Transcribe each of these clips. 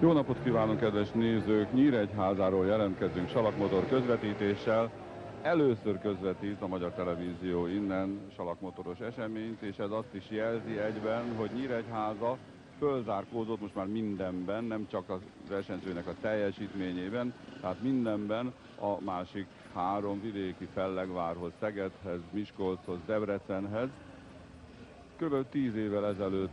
Jó napot kívánunk, kedves nézők! Nyíregyházáról jelentkezünk salakmotor közvetítéssel. Először közvetít a Magyar Televízió innen salakmotoros eseményt, és ez azt is jelzi egyben, hogy Nyíregyháza fölzárkózott most már mindenben, nem csak a versenyzőnek a teljesítményében, tehát mindenben a másik három vidéki Fellegvárhoz, Szegedhez, Miskolchoz, Debrecenhez. Kb. 10 évvel ezelőtt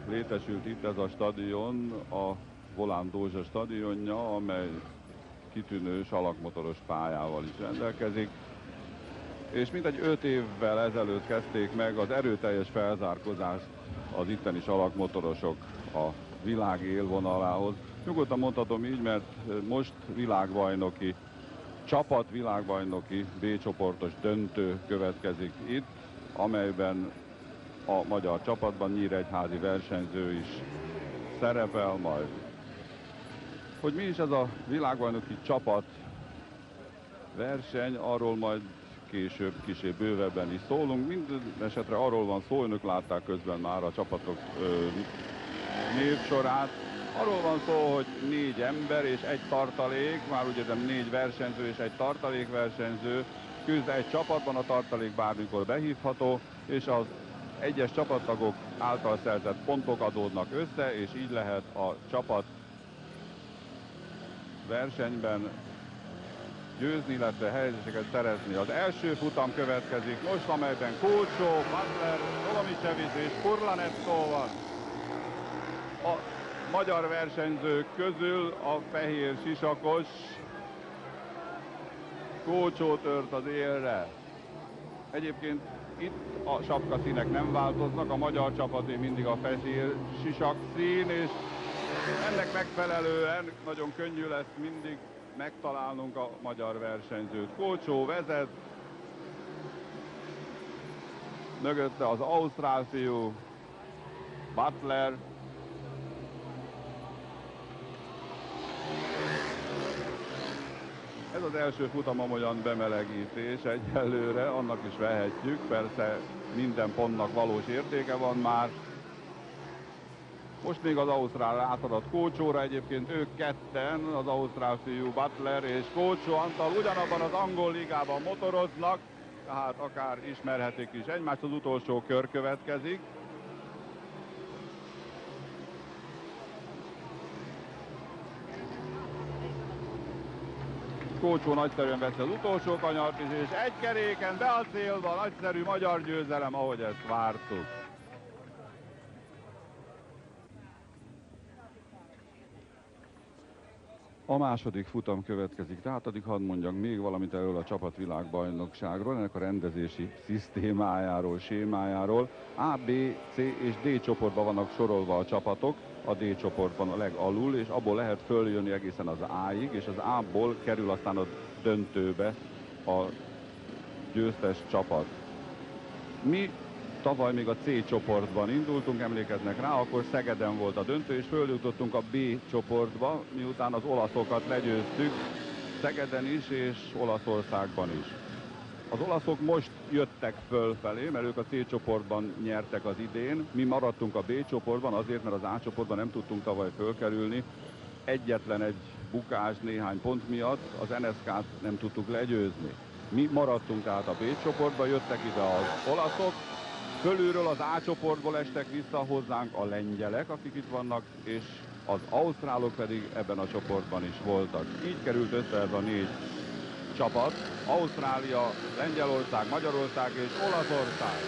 létesült itt ez a stadion, a Volán Dózsa stadionja, amely kitűnő salakmotoros pályával is rendelkezik. És mintegy 5 évvel ezelőtt kezdték meg az erőteljes felzárkózást az itteni salakmotorosok a világ élvonalához. Nyugodtan mondhatom így, mert most világbajnoki csapat, világbajnoki B csoportos döntő következik itt, amelyben a magyar csapatban nyíregyházi versenyző is szerepel majd. Hogy mi is ez a világbajnoki csapat verseny, arról majd később kicsit bővebben is szólunk. Minden esetre arról van szó, önök látták közben már a csapatok névsorát. Arról van szó, hogy 4 ember és egy tartalék, már ugye nem 4 versenyző és egy tartalékversenyző küzd egy csapatban, a tartalék bármikor behívható, és az egyes csapattagok által szerzett pontok adódnak össze, és így lehet a csapat versenyben győzni, illetve helyzeteket szerezni. Az első futam következik most, amelyben Kulcsó, Butler, Dolomicevic és Furlanetto van. A magyar versenyzők közül a fehér sisakos Kulcsó tört az élre. Egyébként itt a sapkaszínek nem változnak, a magyar csapaté mindig a fehér sisak szín, és ennek megfelelően nagyon könnyű lesz mindig megtalálnunk a magyar versenyzőt. Kulcsó vezet, mögötte az ausztrál fiú, Butler. Ez az első futam amolyan bemelegítés egyelőre, annak is vehetjük, persze minden pontnak valós értéke van már. Most még az ausztrál átadott Kulcsóra, egyébként ők ketten, az ausztrál fiú Butler és Kulcsó Antal ugyanabban az angol ligában motoroznak, tehát akár ismerhetik is egymást, az utolsó kör következik. Kulcsó nagyszerűen vette az utolsó kanyart is, és egy keréken be a célba, nagyszerű magyar győzelem, ahogy ezt vártuk. A második futam következik, tehát addig hadd mondjak még valamit erről a csapatvilágbajnokságról, ennek a rendezési szisztémájáról, sémájáról. A, B, C és D csoportban vannak sorolva a csapatok, a D csoportban a legalul, és abból lehet följönni egészen az A-ig, és az A-ból kerül aztán a döntőbe a győztes csapat. Mi tavaly még a C csoportban indultunk, emlékeznek rá, akkor Szegeden volt a döntő, és följutottunk a B csoportba, miután az olaszokat legyőztük Szegeden is, és Olaszországban is. Az olaszok most jöttek fölfelé, mert ők a C csoportban nyertek az idén. Mi maradtunk a B csoportban azért, mert az A csoportban nem tudtunk tavaly fölkerülni. Egyetlen egy bukás néhány pont miatt az NSK-t nem tudtuk legyőzni. Mi maradtunk át a B csoportba, jöttek ide az olaszok, fölülről az A csoportból estek vissza hozzánk a lengyelek, akik itt vannak, és az ausztrálok pedig ebben a csoportban is voltak. Így került össze ez a 4 csapat, Ausztrália, Lengyelország, Magyarország és Olaszország.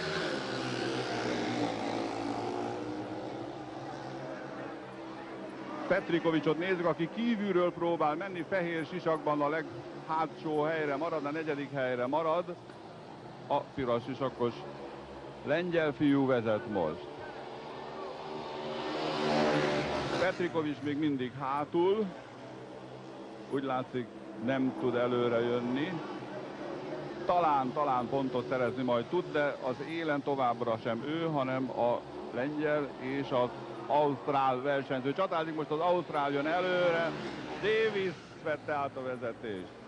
Petrikovicsot nézzük, aki kívülről próbál menni, fehér sisakban a leghátsó helyre marad, a 4. helyre marad. A piros sisakos lengyel fiú vezet most. Petrikovics még mindig hátul, úgy látszik nem tud előre jönni. Talán pontot szerezni majd tud, de az élen továbbra sem ő, hanem a lengyel és az ausztrál versenyző. Csatázik most az ausztrál, jön előre, Davis vette át a vezetést.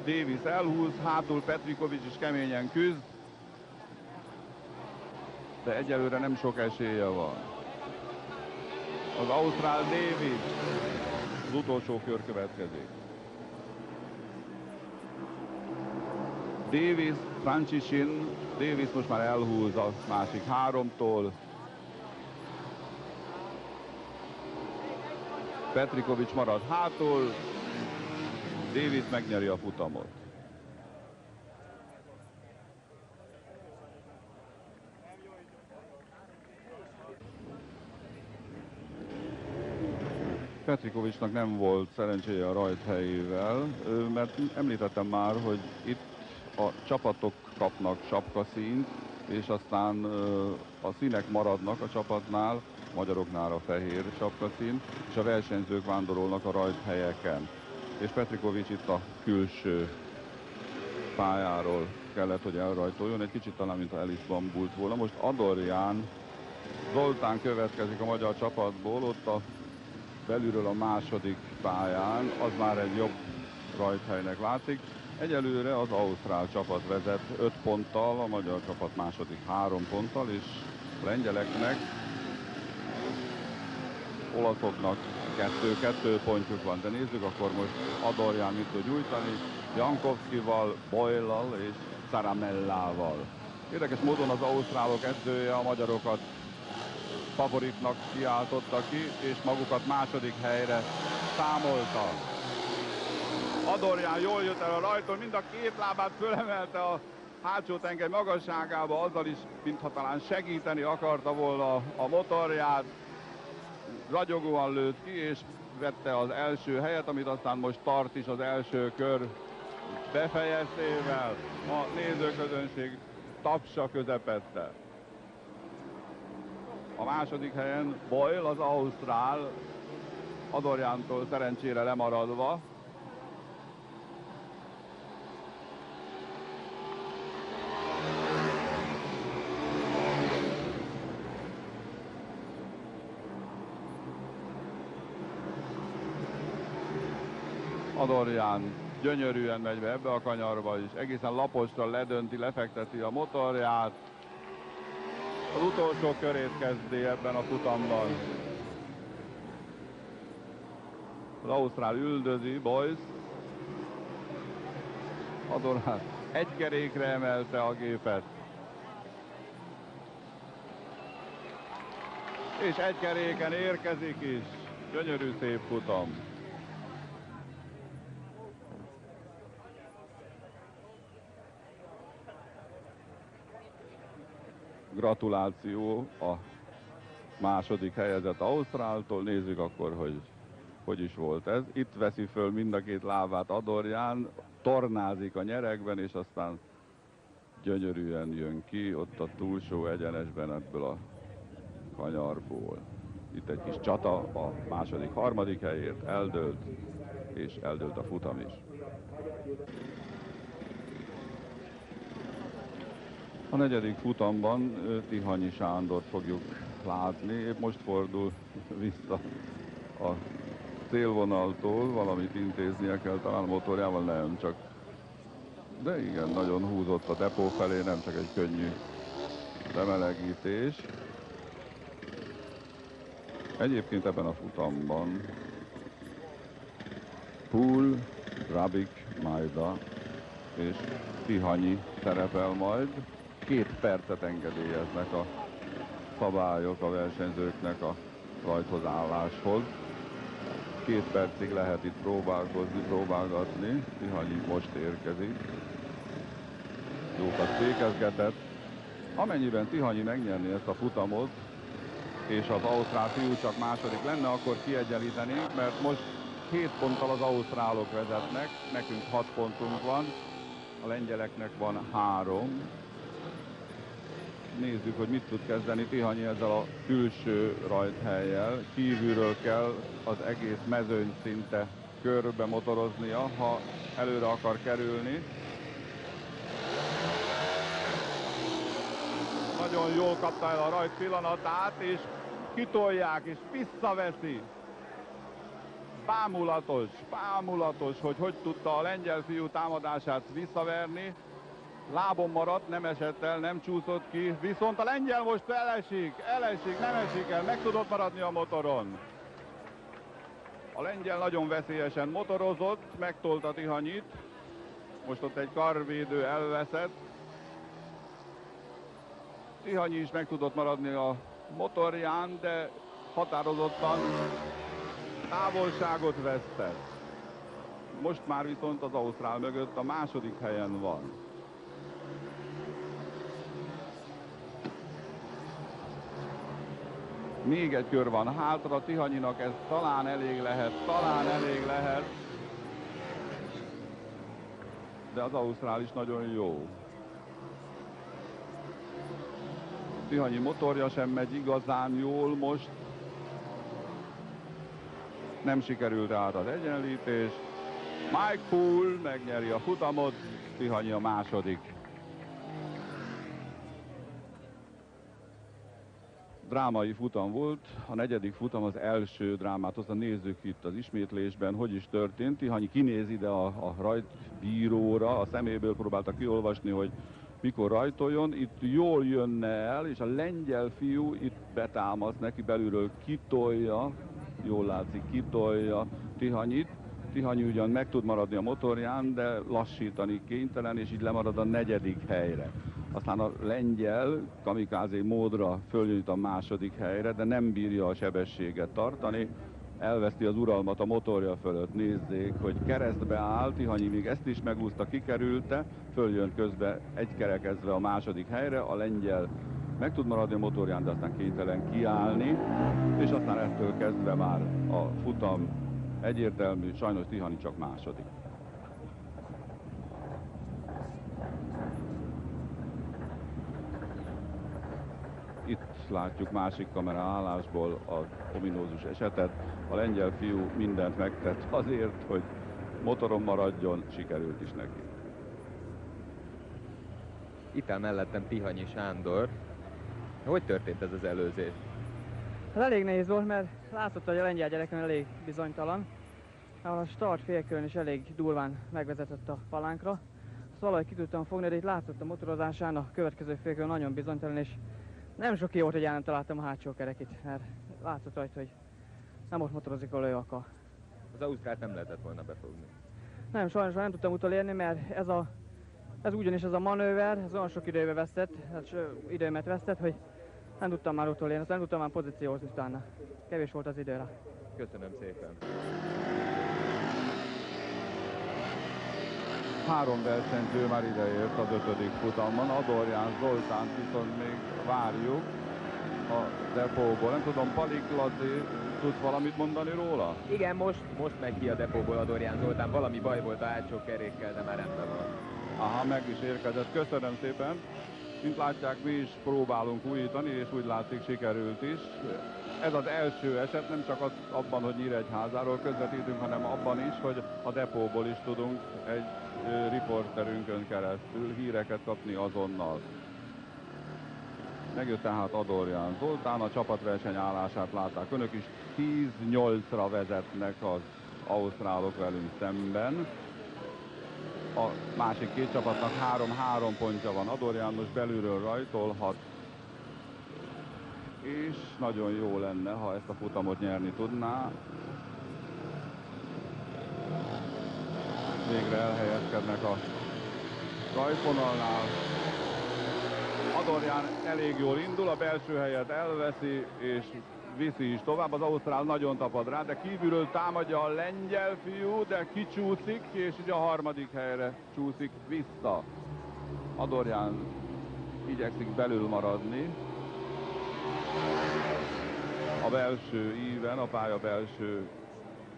Davis elhúz, hátul Petrikovics is keményen küzd. de egyelőre nem sok esélye van. Az ausztrál Davis, az utolsó kör következik. Davis, Francisin, Davis most már elhúz a másik háromtól. Petrikovics marad hátul, Davis megnyeri a futamot. Petrikovicsnak nem volt szerencséje a rajthelyével, mert említettem már, hogy itt a csapatok kapnak sapkaszínt, és aztán a színek maradnak a csapatnál, a magyaroknál a fehér sapkaszín, és a versenyzők vándorolnak a rajthelyeken. És Petrikovics itt a külső pályáról kellett, hogy elrajtoljon, egy kicsit talán, mint ha el is bambult volna. Most Adorján Zoltán következik a magyar csapatból, ott a belülről a második pályán, az már egy jobb rajthelynek látszik. Egyelőre az ausztrál csapat vezet 5 ponttal, a magyar csapat második 3 ponttal, és a lengyeleknek, olaszoknak 2 pontjuk van. De nézzük akkor most Adorján mit tud gyújtani, Jankowskival, Boyle-lal és Caramellával. Érdekes módon az ausztrálok edzője a magyarokat favoritnak kiáltotta ki, és magukat második helyre számolta. Adorján jól jött el a rajton, mind a két lábát fölemelte a hátsó tengely magasságába, azzal is, mintha talán segíteni akarta volna a motorját. Ragyogóan lőtt ki, és vette az első helyet, amit aztán most tart is az első kör befejeztével. A nézőközönség tapsa közepette. A második helyen Boyle, az ausztrál, Adorjántól szerencsére lemaradva. Adorján gyönyörűen megy be ebbe a kanyarba, és egészen laposra ledönti, lefekteti a motorját. Az utolsó körét kezdi ebben a futamban. Az ausztrál üldözi, Boyce. Adorján egy kerékre emelte a gépet. És egy keréken érkezik is. Gyönyörű szép futam. Gratuláció a második helyezett ausztráltól. Nézzük akkor, hogy is volt ez. Itt veszi föl mind a két lábát Adorján, tornázik a nyeregben, és aztán gyönyörűen jön ki ott a túlsó egyenesben ebből a kanyarból. Itt egy kis csata a második, harmadik helyért, eldőlt, és eldőlt a futam is. A negyedik futamban Tihanyi Sándort fogjuk látni, épp most fordul vissza a célvonaltól, valamit intéznie kell talán a motorjával, nem csak. De igen, nagyon húzott a depó felé, nem csak egy könnyű bemelegítés. Egyébként ebben a futamban Púl, Rabik, Majda és Tihanyi szerepel majd. 2 percet engedélyeznek a szabályok a versenyzőknek a rajthoz álláshoz. 2 percig lehet itt próbálkozni, próbálgatni. Tihanyi most érkezik. Jókat fékezgetett. Amennyiben Tihanyi megnyerni ezt a futamot, és az ausztrál fiú csak második lenne, akkor kiegyenlítenénk, mert most 7 ponttal az ausztrálok vezetnek, nekünk 6 pontunk van, a lengyeleknek van 3. Nézzük, hogy mit tud kezdeni Tihanyi ezzel a külső rajthellyel. Kívülről kell az egész mezőny szinte körbe motoroznia, ha előre akar kerülni. Nagyon jól kapta el a rajt pillanatát, és kitolják, és visszaveszi. Bámulatos, hogy tudta a lengyel fiú támadását visszaverni. lábon maradt, nem esett el, nem csúszott ki, viszont a lengyel most elesik, nem esik el, meg tudott maradni a motoron. A lengyel nagyon veszélyesen motorozott, megtolta Tihanyit, most ott egy karvédő elveszett. Tihanyi is meg tudott maradni a motorján, de határozottan távolságot vesztett. Most már viszont az ausztrál mögött a második helyen van. Még egy kör van hátra, Tihanyinak ez talán elég lehet, de az ausztrál is nagyon jó. Tihanyi motorja sem megy igazán jól most. Nem sikerült át az egyenlítés. Mike Poole megnyeri a futamot, Tihanyi a második. Drámai futam volt, a negyedik futam az első drámát hozta. Nézzük itt az ismétlésben, hogy is történt. Tihanyi kinéz ide a rajtbíróra, a szeméből próbálta kiolvasni, hogy mikor rajtoljon. Itt jól jönne el, és a lengyel fiú itt betámaszt neki belülről, kitolja, jól látszik, kitolja Tihanyit. Tihanyi ugyan meg tud maradni a motorján, de lassítani kénytelen, és így lemarad a negyedik helyre. Aztán a lengyel kamikázé módra följön a második helyre, de nem bírja a sebességet tartani. Elveszti az uralmat a motorja fölött. Nézzék, hogy keresztbe áll, Tihanyi még ezt is megúszta, kikerülte, följön közbe egykerekezve a második helyre, a lengyel meg tud maradni a motorján, de aztán kénytelen kiállni, és aztán ettől kezdve már a futam egyértelmű, sajnos Tihanyi csak második. Itt látjuk másik kamera állásból az ominózus esetet. A lengyel fiú mindent megtett azért, hogy motoron maradjon, sikerült is neki. Itt áll mellettem Tihanyi Sándor. Hogy történt ez az előzés? Ez elég nehéz volt, mert látszott, hogy a lengyel gyereken elég bizonytalan. A start félkörön is elég durván megvezetett a palánkra. Azt valahogy ki tudtam fogni, de itt látszott a motorozásán, a következő félkörön nagyon bizonytalan, és nem sok jó volt, hogy el nem találtam a hátsó kerekit, mert látszott rajta, hogy nem most motorozik, ahol ő akar. Az ausztrált nem lehetett volna befogni. Nem, sajnos nem tudtam utolérni, mert ez ugyanis ez a manőver, ez olyan sok időmet vesztett, hogy nem tudtam már utolérni, nem tudtam már pozíciózni utána. Kevés volt az időre. Köszönöm szépen. 3 versenyző már ideért az 5. futamban. Adorján Zoltánt viszont még várjuk a depóból. Nem tudom, Palik Laci, tudsz valamit mondani róla? Igen, most megy ki a depóból Adorján Zoltán. Valami baj volt a hátsó kerékkel, de már rendben van. Aha, meg is érkezett. Köszönöm szépen. Mint látják, mi is próbálunk újítani, és úgy látszik, sikerült is. Ez az első eset, nem csak abban, hogy Nyíregyházáról közvetítünk, hanem abban is, hogy a depóból is tudunk egy riporterünkön keresztül híreket kapni azonnal. Megjött tehát Adorján Zoltán, a csapatverseny állását látták önök is. 10-8-ra vezetnek az ausztrálok velünk szemben. A másik két csapatnak 3-3 pontja van. Adorján most belülről rajtolhat, és nagyon jó lenne, ha ezt a futamot nyerni tudná. Végre elhelyezkednek a rajtvonalnál. Adorján elég jól indul, a belső helyet elveszi, és viszi is tovább. Az ausztrál nagyon tapad rá, de kívülről támadja a lengyel fiú, de kicsúszik, és ugye a harmadik helyre csúszik vissza. Adorján igyekszik belül maradni. A belső íven, a pálya belső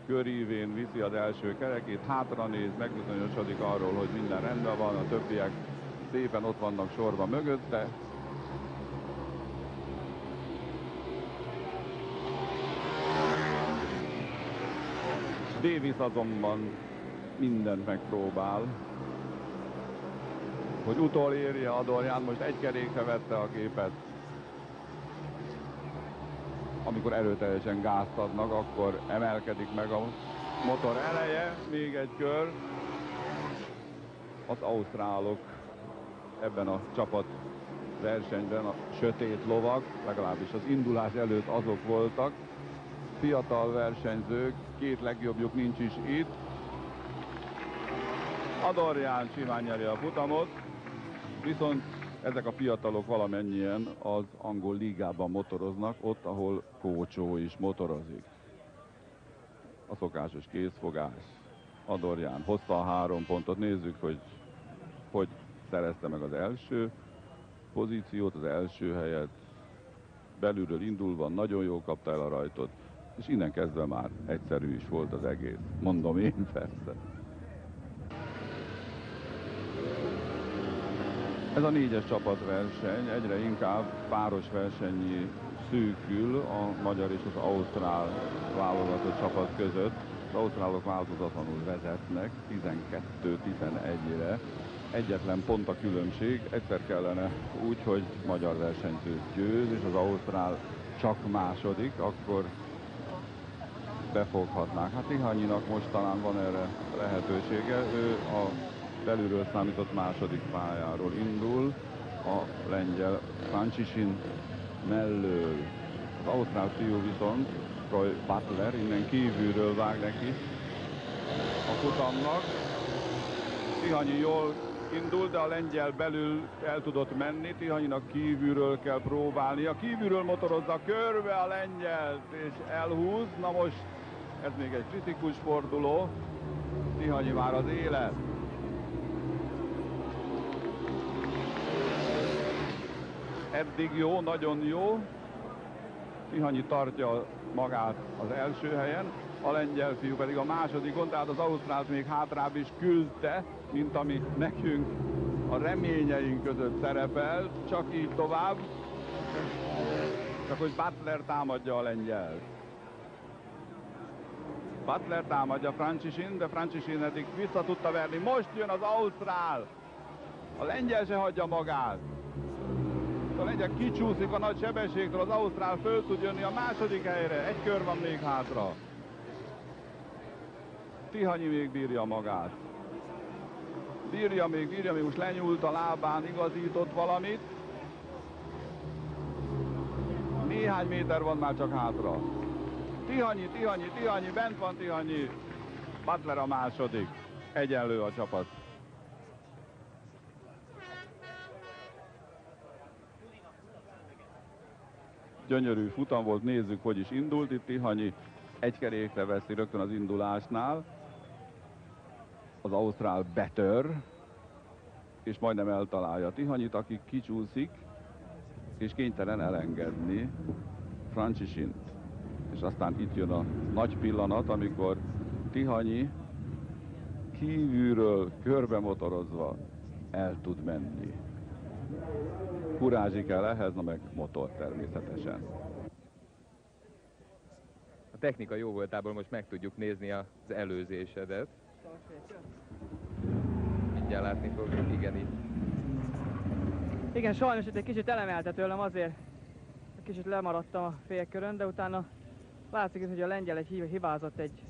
körívén viszi az első kerekét, hátra néz, megbizonyosodik arról, hogy minden rendben van, a többiek szépen ott vannak sorba mögötte. Davis azonban mindent megpróbál, hogy utolérje Adorján, most egy kerékre vette a képet. Amikor erőteljesen gázt adnak, akkor emelkedik meg a motor eleje, még egy kör. Az ausztrálok ebben a csapat versenyben a sötét lovag, legalábbis az indulás előtt azok voltak. Fiatal versenyzők, két legjobbjuk nincs is itt. Adorján simán nyeri a futamot, viszont ezek a fiatalok valamennyien az angol ligában motoroznak, ott, ahol Kócsó is motorozik. A szokásos kézfogás. Adorján hozta a 3 pontot, nézzük, hogy szerezte meg az első pozíciót, az első helyet. Belülről indulva nagyon jól kapta el a rajtot, és innen kezdve már egyszerű is volt az egész. Mondom én persze. Ez a 4-es csapatverseny egyre inkább páros versennyé szűkül a magyar és az ausztrál válogatott csapat között. Az ausztrálok változatlanul vezetnek 12-11-re. Egyetlen pont a különbség, egyszer kellene úgy, hogy magyar versenyző győz, és az ausztrál csak második, akkor befoghatnák. Hát Tihanyinak most talán van erre lehetősége, ő a belülről számított második pályáról indul, a lengyel Francisin mellől. Az ausztrál fiú viszont, Troy Butler, innen kívülről vág neki a futamnak. Tihanyi jól indul, de a lengyel belül el tudott menni, Tihanyinak kívülről kell próbálnia. Kívülről motorozza körbe a lengyelt, és elhúz. Na most ez még egy kritikus forduló. Tihanyi már az élet. Eddig jó, nagyon jó. Tihanyi tartja magát az első helyen, a lengyel fiú pedig a másodikon, tehát az ausztrált még hátrább is küldte, mint ami nekünk a reményeink között szerepel, csak így tovább. Csak hogy Butler támadja a lengyelt. Butler támadja Francisin, de Francisin eddig vissza tudta verni. Most jön az ausztrál. A lengyel se hagyja magát. A lengyel kicsúszik a nagy sebességtől, az ausztrál föl tud jönni a második helyre. Egy kör van még hátra. Tihanyi még bírja magát. Bírja még, most lenyúlt a lábán, igazított valamit. Néhány méter van már csak hátra. Tihanyi, bent van Tihanyi. Butler a második. Egyenlő a csapat. Gyönyörű futam volt, nézzük, hogy is indult. Itt Tihanyi egy kerékre veszi rögtön az indulásnál. Az ausztrál betör, és majdnem eltalálja Tihanyit, aki kicsúszik, és kénytelen elengedni Francisint. És aztán itt jön a nagy pillanat, amikor Tihanyi kívülről körbe motorozva el tud menni. Kurázsi kell ehhez, na meg motor természetesen. A technika jó voltából most meg tudjuk nézni az előzésedet. Mindjárt látni fogjuk, igen, itt. Igen, sajnos itt egy kicsit elemelte tőlem, azért kicsit lemaradtam a félkörön, de utána látszik, hogy a lengyel hibázott egy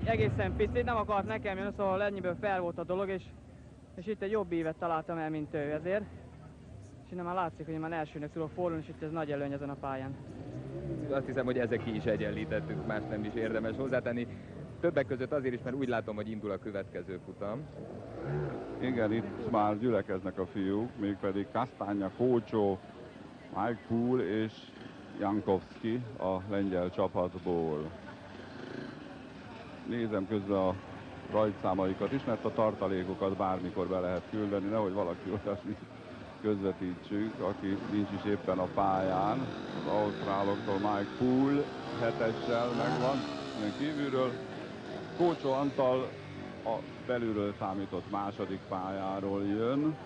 egészen picit, nem akart nekem jönni, szóval ennyiből fel volt a dolog, és itt egy jobb ívet találtam el, mint ő ezért. És innen már látszik, hogy én már elsőnek tudok fordulni, és itt ez nagy előny ezen a pályán. Azt hiszem, hogy ezek ki is egyenlítettük, más nem is érdemes hozzátenni. Többek között azért is, mert úgy látom, hogy indul a következő futam. Igen, itt már gyülekeznek a fiúk, mégpedig Kastanya, Kócsó, Mike Poole és Jankowski a lengyel csapatból. Nézem közben a rajtszámaikat is, mert a tartalékokat bármikor be lehet küldeni, nehogy valaki olyasmit közvetítsük, aki nincs is éppen a pályán. Az ausztráloktól Mike Poole 7-essel megvan, innen kívülről. Kócsó Antal a belülről számított második pályáról jön.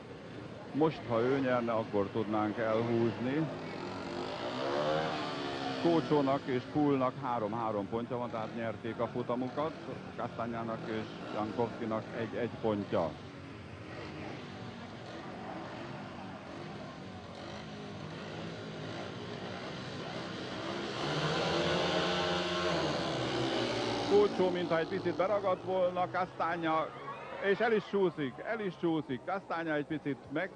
Most, ha ő nyerne, akkor tudnánk elhúzni. Kócsónak és Poole-nak 3-3 pontja van, tehát nyerték a futamukat. Kastanyának és Jankowskinak 1-1 pontja. Kócsó, mintha egy picit beragadt volna, Kastanya és el is csúszik. Castagna egy picit meg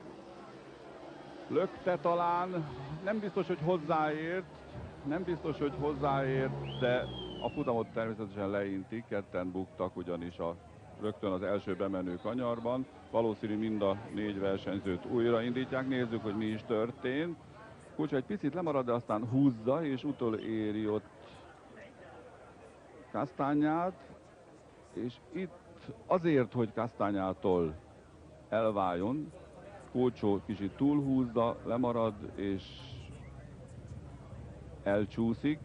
lökte talán, nem biztos, hogy hozzáért, de a futamot természetesen leintik, ketten buktak ugyanis rögtön az első bemenő kanyarban. Valószínű mind a 4 versenyzőt újraindítják, nézzük, hogy mi is történt. Kulcsó egy picit lemarad, de aztán húzza, és utoléri ott Castagnát, és itt azért, hogy Castagnától elváljon, Kulcsó kicsit túlhúzza, lemarad, és elcsúszik.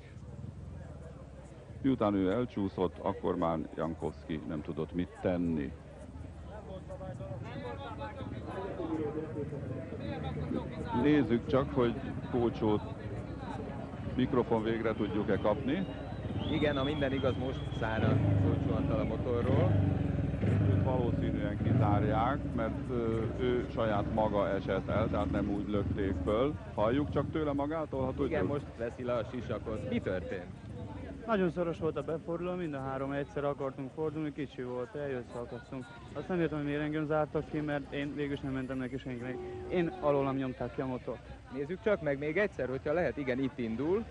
Miután ő elcsúszott, akkor már Jankowski nem tudott mit tenni. Nézzük csak, hogy Kulcsót mikrofon végre tudjuk-e kapni. Igen, ha minden igaz, most száll a Kulcsó Antal a motorról. Őt valószínűen kizárják, mert ő saját maga esett el, tehát nem úgy lökték föl. Halljuk csak tőle magától, ha tudjuk? Igen, most veszi le a sisakot. Mi történt? Nagyon szoros volt a beforduló, mind a 3 egyszer akartunk fordulni, kicsi volt, összeakadtunk. Azt nem értem, hogy miért engem zártak ki, mert én végül is nem mentem neki senkinek. Én alólam nyomták ki a motort. Nézzük csak meg még egyszer, hogyha lehet. Igen, itt indul.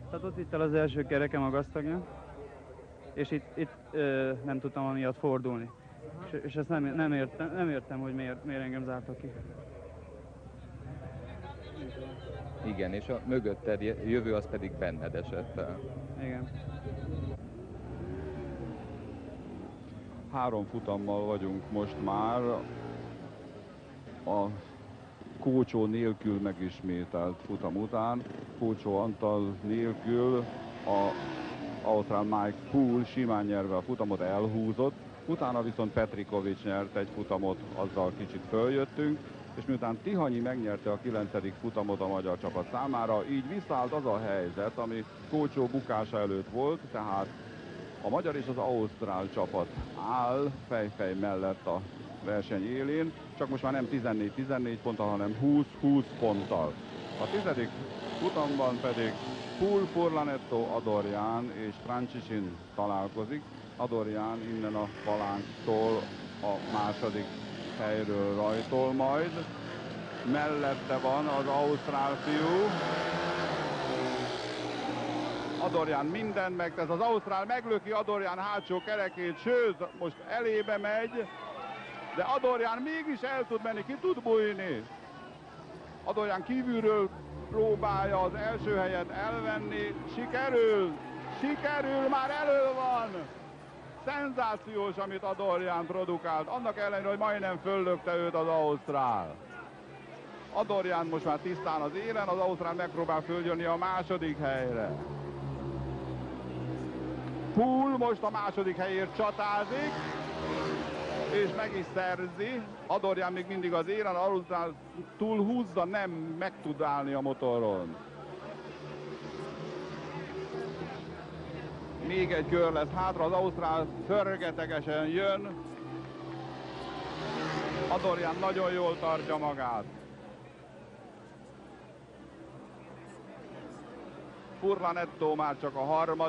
Tehát ott itt el az első kereke magasztagja, és itt nem tudtam amiatt fordulni. És ezt nem értem, hogy miért engem zártak ki. Igen, és a mögötted jövő az pedig benned esett el. Igen. 3 futammal vagyunk most már a Kulcsó nélkül megismételt futam után. Kulcsó Antal nélkül a ausztrál Mike Poole simán nyerve a futamot elhúzott, utána viszont Petrikovics nyert egy futamot, azzal kicsit följöttünk, és miután Tihanyi megnyerte a 9. futamot a magyar csapat számára, így visszaállt az a helyzet, ami Kulcsó bukása előtt volt, tehát a magyar és az ausztrál csapat áll fejfej mellett a verseny élén, csak most már nem 14-14 ponttal, hanem 20-20 ponttal. A 10. futamban pedig Poole, Furlanetto, Adorján és Francisin találkozik. Adorján innen a palánktól a második helyről rajtol majd. Mellette van az ausztrál fiú. Adorján minden megtesz, az ausztrál meglöki Adorján hátsó kerekét, sőt, most elébe megy, de Adorján mégis el tud menni, ki tud bújni. Adorján kívülről próbálja az első helyet elvenni, sikerül, már elő van. Szenzációs, amit Adorján produkált, annak ellenére, hogy majdnem föllökte őt az ausztrál. Adorján most már tisztán az élen, az ausztrál megpróbál följönni a második helyre. Poole most a második helyért csatázik, és meg is szerzi. Adorján még mindig az élen, ausztrál túlhúzza, nem meg tud állni a motoron. Még egy kör lesz hátra, az ausztrál förgetegesen jön. Adorján nagyon jól tartja magát. Furlanetto már csak a 3.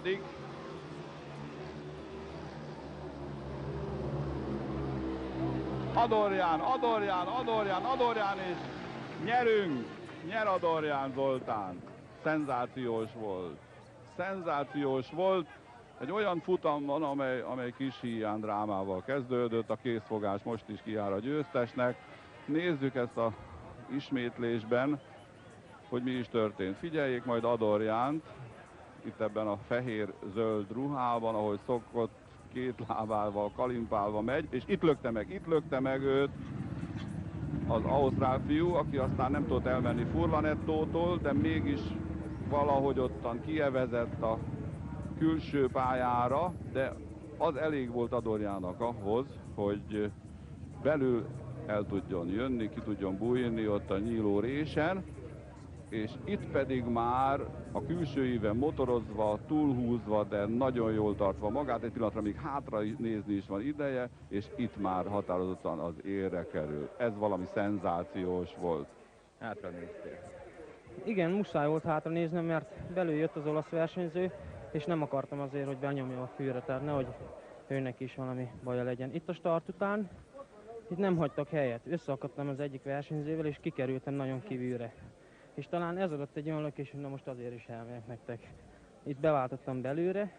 Adorján, és nyerünk! Nyer Adorján Zoltán. Szenzációs volt. Egy olyan futam van, amely kis hiány drámával kezdődött. A készfogás most is kijár a győztesnek. Nézzük ezt a ismétlésben, hogy mi is történt. Figyeljék majd Adorjánt, itt ebben a fehér-zöld ruhában, ahogy szokott, 2 lábával kalimpálva megy, és itt lökte meg őt az ausztrál fiú, aki aztán nem tudott elmenni Furlanettótól, de mégis valahogy ottan kievezett a külső pályára, de az elég volt Adorjának ahhoz, hogy belül el tudjon jönni, ki tudjon bújni ott a nyíló résen, és itt pedig már a külső íven motorozva, túlhúzva, de nagyon jól tartva magát, egy pillanatra még hátra nézni is van ideje, és itt már határozottan az élre kerül. Ez valami szenzációs volt. Hátra néztél. Igen, muszáj volt hátra néznem, mert belül jött az olasz versenyző, és nem akartam azért, hogy benyomja a fűre, tehát nehogy őnek is valami baja legyen. Itt a start után, itt nem hagytak helyet, összeakadtam az egyik versenyzővel, és kikerültem nagyon kívülre. És talán ez adott egy olyan lökés, hogy na most azért is elmegyek nektek. Itt beváltottam belőle,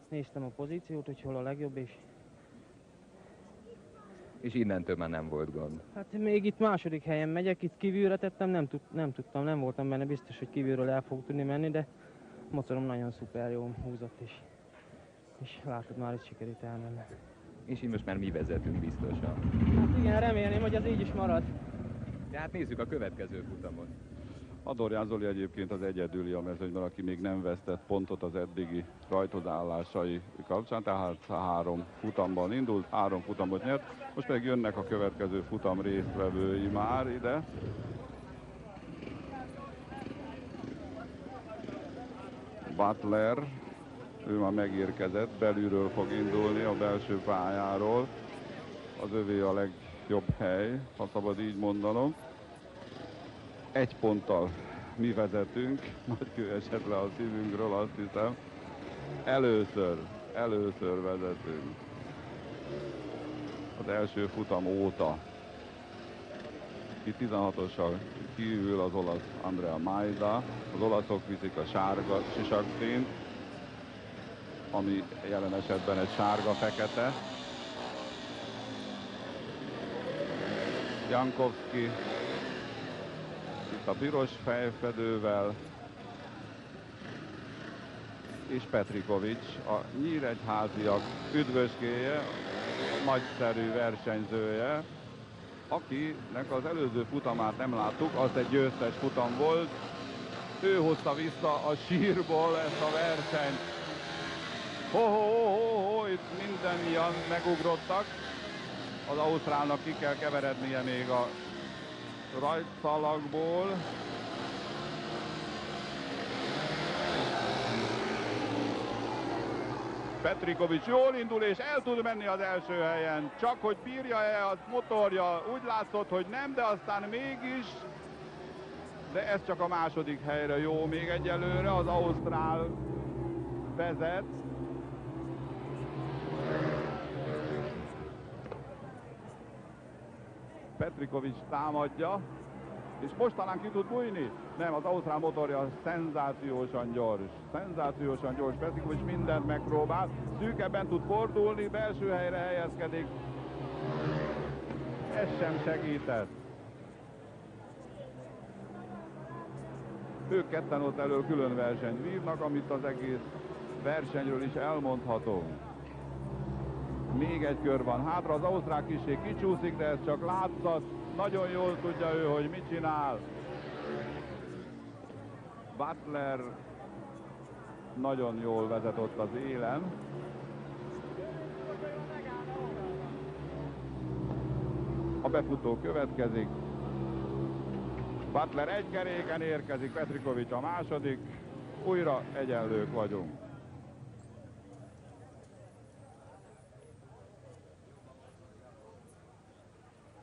néztem a pozíciót, hogy hol a legjobb, És innentől már nem volt gond. hát még itt második helyen megyek, itt kívülre tettem, nem voltam benne biztos, hogy kívülről el fogok tudni menni, de motorom nagyon szuper jó húzott is. És látod, már itt sikerült elmenni. És így most már mi vezetünk biztosan. Hát igen, remélném, hogy az így is marad. De hát nézzük a következő futamot. Adorján Zoli egyébként az egyedüli a mezőnyben, aki még nem vesztett pontot az eddigi rajtozállásai kapcsán, tehát 3 futamban indult, 3 futamot nyert, most pedig jönnek a következő futam résztvevői már ide. Butler, ő már megérkezett, belülről fog indulni a belső pályáról, az övé a legjobb hely, ha szabad így mondanom. 1 ponttal mi vezetünk, Nagykő esett le a szívünkről, azt hiszem. Először vezetünk. Az első futam óta. Itt 16-ossal kívül az olasz Andrea Maida. Az olaszok viszik a sárga sisakszínt, ami jelen esetben egy sárga-fekete. Jankowski itt a piros fejfedővel, és Petrikovics, a nyíregyháziak üdvöskéje, nagyszerű versenyzője, akinek az előző futamát nem láttuk, az egy győztes futam volt. Ő hozta vissza a sírból ezt a versenyt. Itt mindannyian megugrottak. Az ausztrálnak ki kell keverednie még a rajtszalagból. Petrikovics jól indul és el tud menni az első helyen. Csak hogy bírja-e a motorja, úgy látszott, hogy nem, de aztán mégis. De ez csak a második helyre jó még egyelőre, az ausztrál vezet. Petrikovics támadja, és most talán ki tud bújni. Nem, az ausztrál motorja szenzációsan gyors. Petrikovics mindent megpróbál, szűkebben tud fordulni, belső helyre helyezkedik. Ez sem segített. Ők ketten ott elől külön versenyt vívnak, amit az egész versenyről is elmondhatunk. Még egy kör van hátra, az ausztrál kissé kicsúszik, de ez csak látszat. Nagyon jól tudja ő, hogy mit csinál. Butler nagyon jól vezet ott az élen. A befutó következik. Butler egy keréken érkezik, Petrikovics a második. Újra egyenlők vagyunk.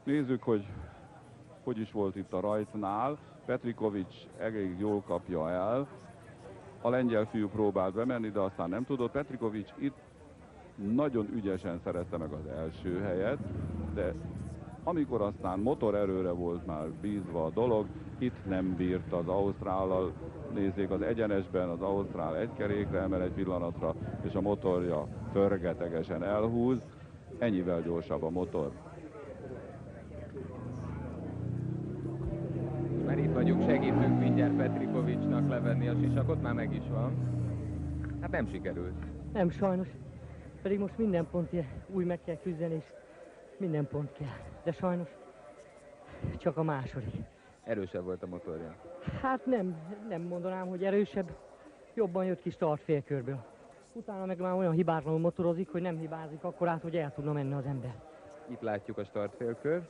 Nézzük, hogy is volt itt a rajtnál. Petrikovics elég jól kapja el. A lengyel fiú próbált bemenni, de aztán nem tudott. Petrikovics itt nagyon ügyesen szerezte meg az első helyet, de amikor aztán motorerőre volt már bízva a dolog, itt nem bírt az ausztrállal. Nézzék, az egyenesben az ausztrál egy kerékre emel egy pillanatra, és a motorja förgetegesen elhúz. Ennyivel gyorsabb a motor. Már itt vagyunk, segítünk mindjárt Petrikovicsnak levenni a sisakot, már meg is van. Hát nem sikerült. Nem, sajnos. Pedig most minden pontja új meg kell küzdeni, és minden pont kell. De sajnos csak a második. Erősebb volt a motorja. Hát nem mondanám, hogy erősebb. Jobban jött ki start félkörből. Utána meg már olyan hibátlanul motorozik, hogy nem hibázik akkor át, hogy el tudna menni az ember. Itt látjuk a startfélkör.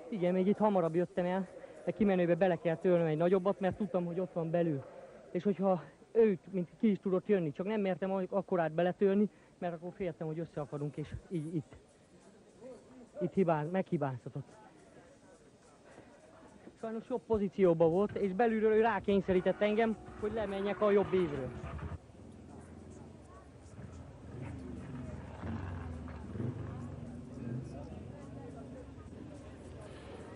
Igen, még itt hamarabb jöttem el, de kimenőbe bele kell törnöm egy nagyobbat, mert tudtam, hogy ott van belül. És hogyha őt, mint ki is tudott jönni, csak nem mertem akkorát beletörni, mert akkor féltem, hogy összeakadunk, és így itt meghibáztatott. Sajnos jobb pozícióban volt, és belülről ő rákényszerített engem, hogy lemenjek a jobb évről.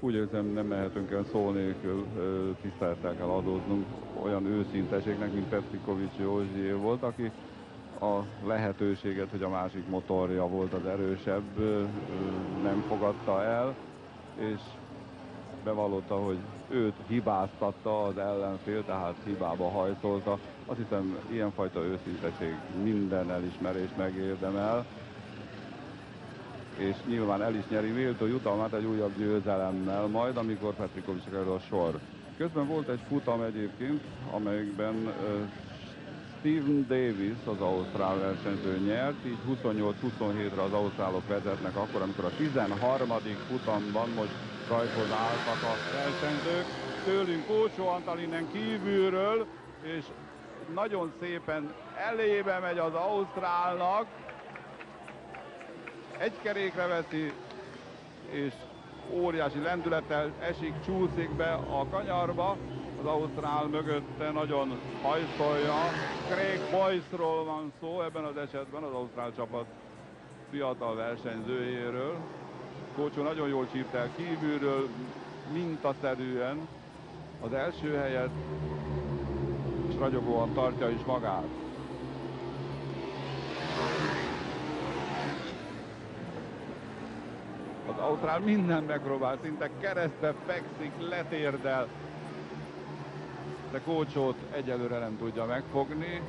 Úgy érzem, nem mehetünk el szó nélkül, tisztelettel kell adóznunk olyan őszinteségnek, mint Petrikovics Józsié volt, aki a lehetőséget, hogy a másik motorja volt az erősebb, nem fogadta el, és bevallotta, hogy őt hibáztatta az ellenfél, tehát hibába hajszolta. Azt hiszem, ilyenfajta őszinteség minden elismerést megérdemel, és nyilván el is nyeri méltó jutalmát egy újabb győzelemmel majd, amikor Petrikovicsra kerül a sor. Közben volt egy futam egyébként, amelyikben Steven Davis, az ausztrál versenyző nyert, így 28-27-re az ausztrálok vezetnek akkor, amikor a 13. futamban most rajthoz álltak a versenyzők. Tőlünk Kócsó Antal innen kívülről, és nagyon szépen elébe megy az ausztrálnak. Egy kerékre veszi, és óriási lendülettel esik, csúszik be a kanyarba. Az ausztrál mögötte nagyon hajszolja. Craig Boyce-ról van szó ebben az esetben, az ausztrál csapat fiatal versenyzőjéről. Kócsó nagyon jól csípt el kívülről, mintaszerűen az első helyet, és ragyogóan tartja is magát. Az ausztrál minden megpróbál, szinte keresztbe fekszik, letérdel, de Kócsót egyelőre nem tudja megfogni.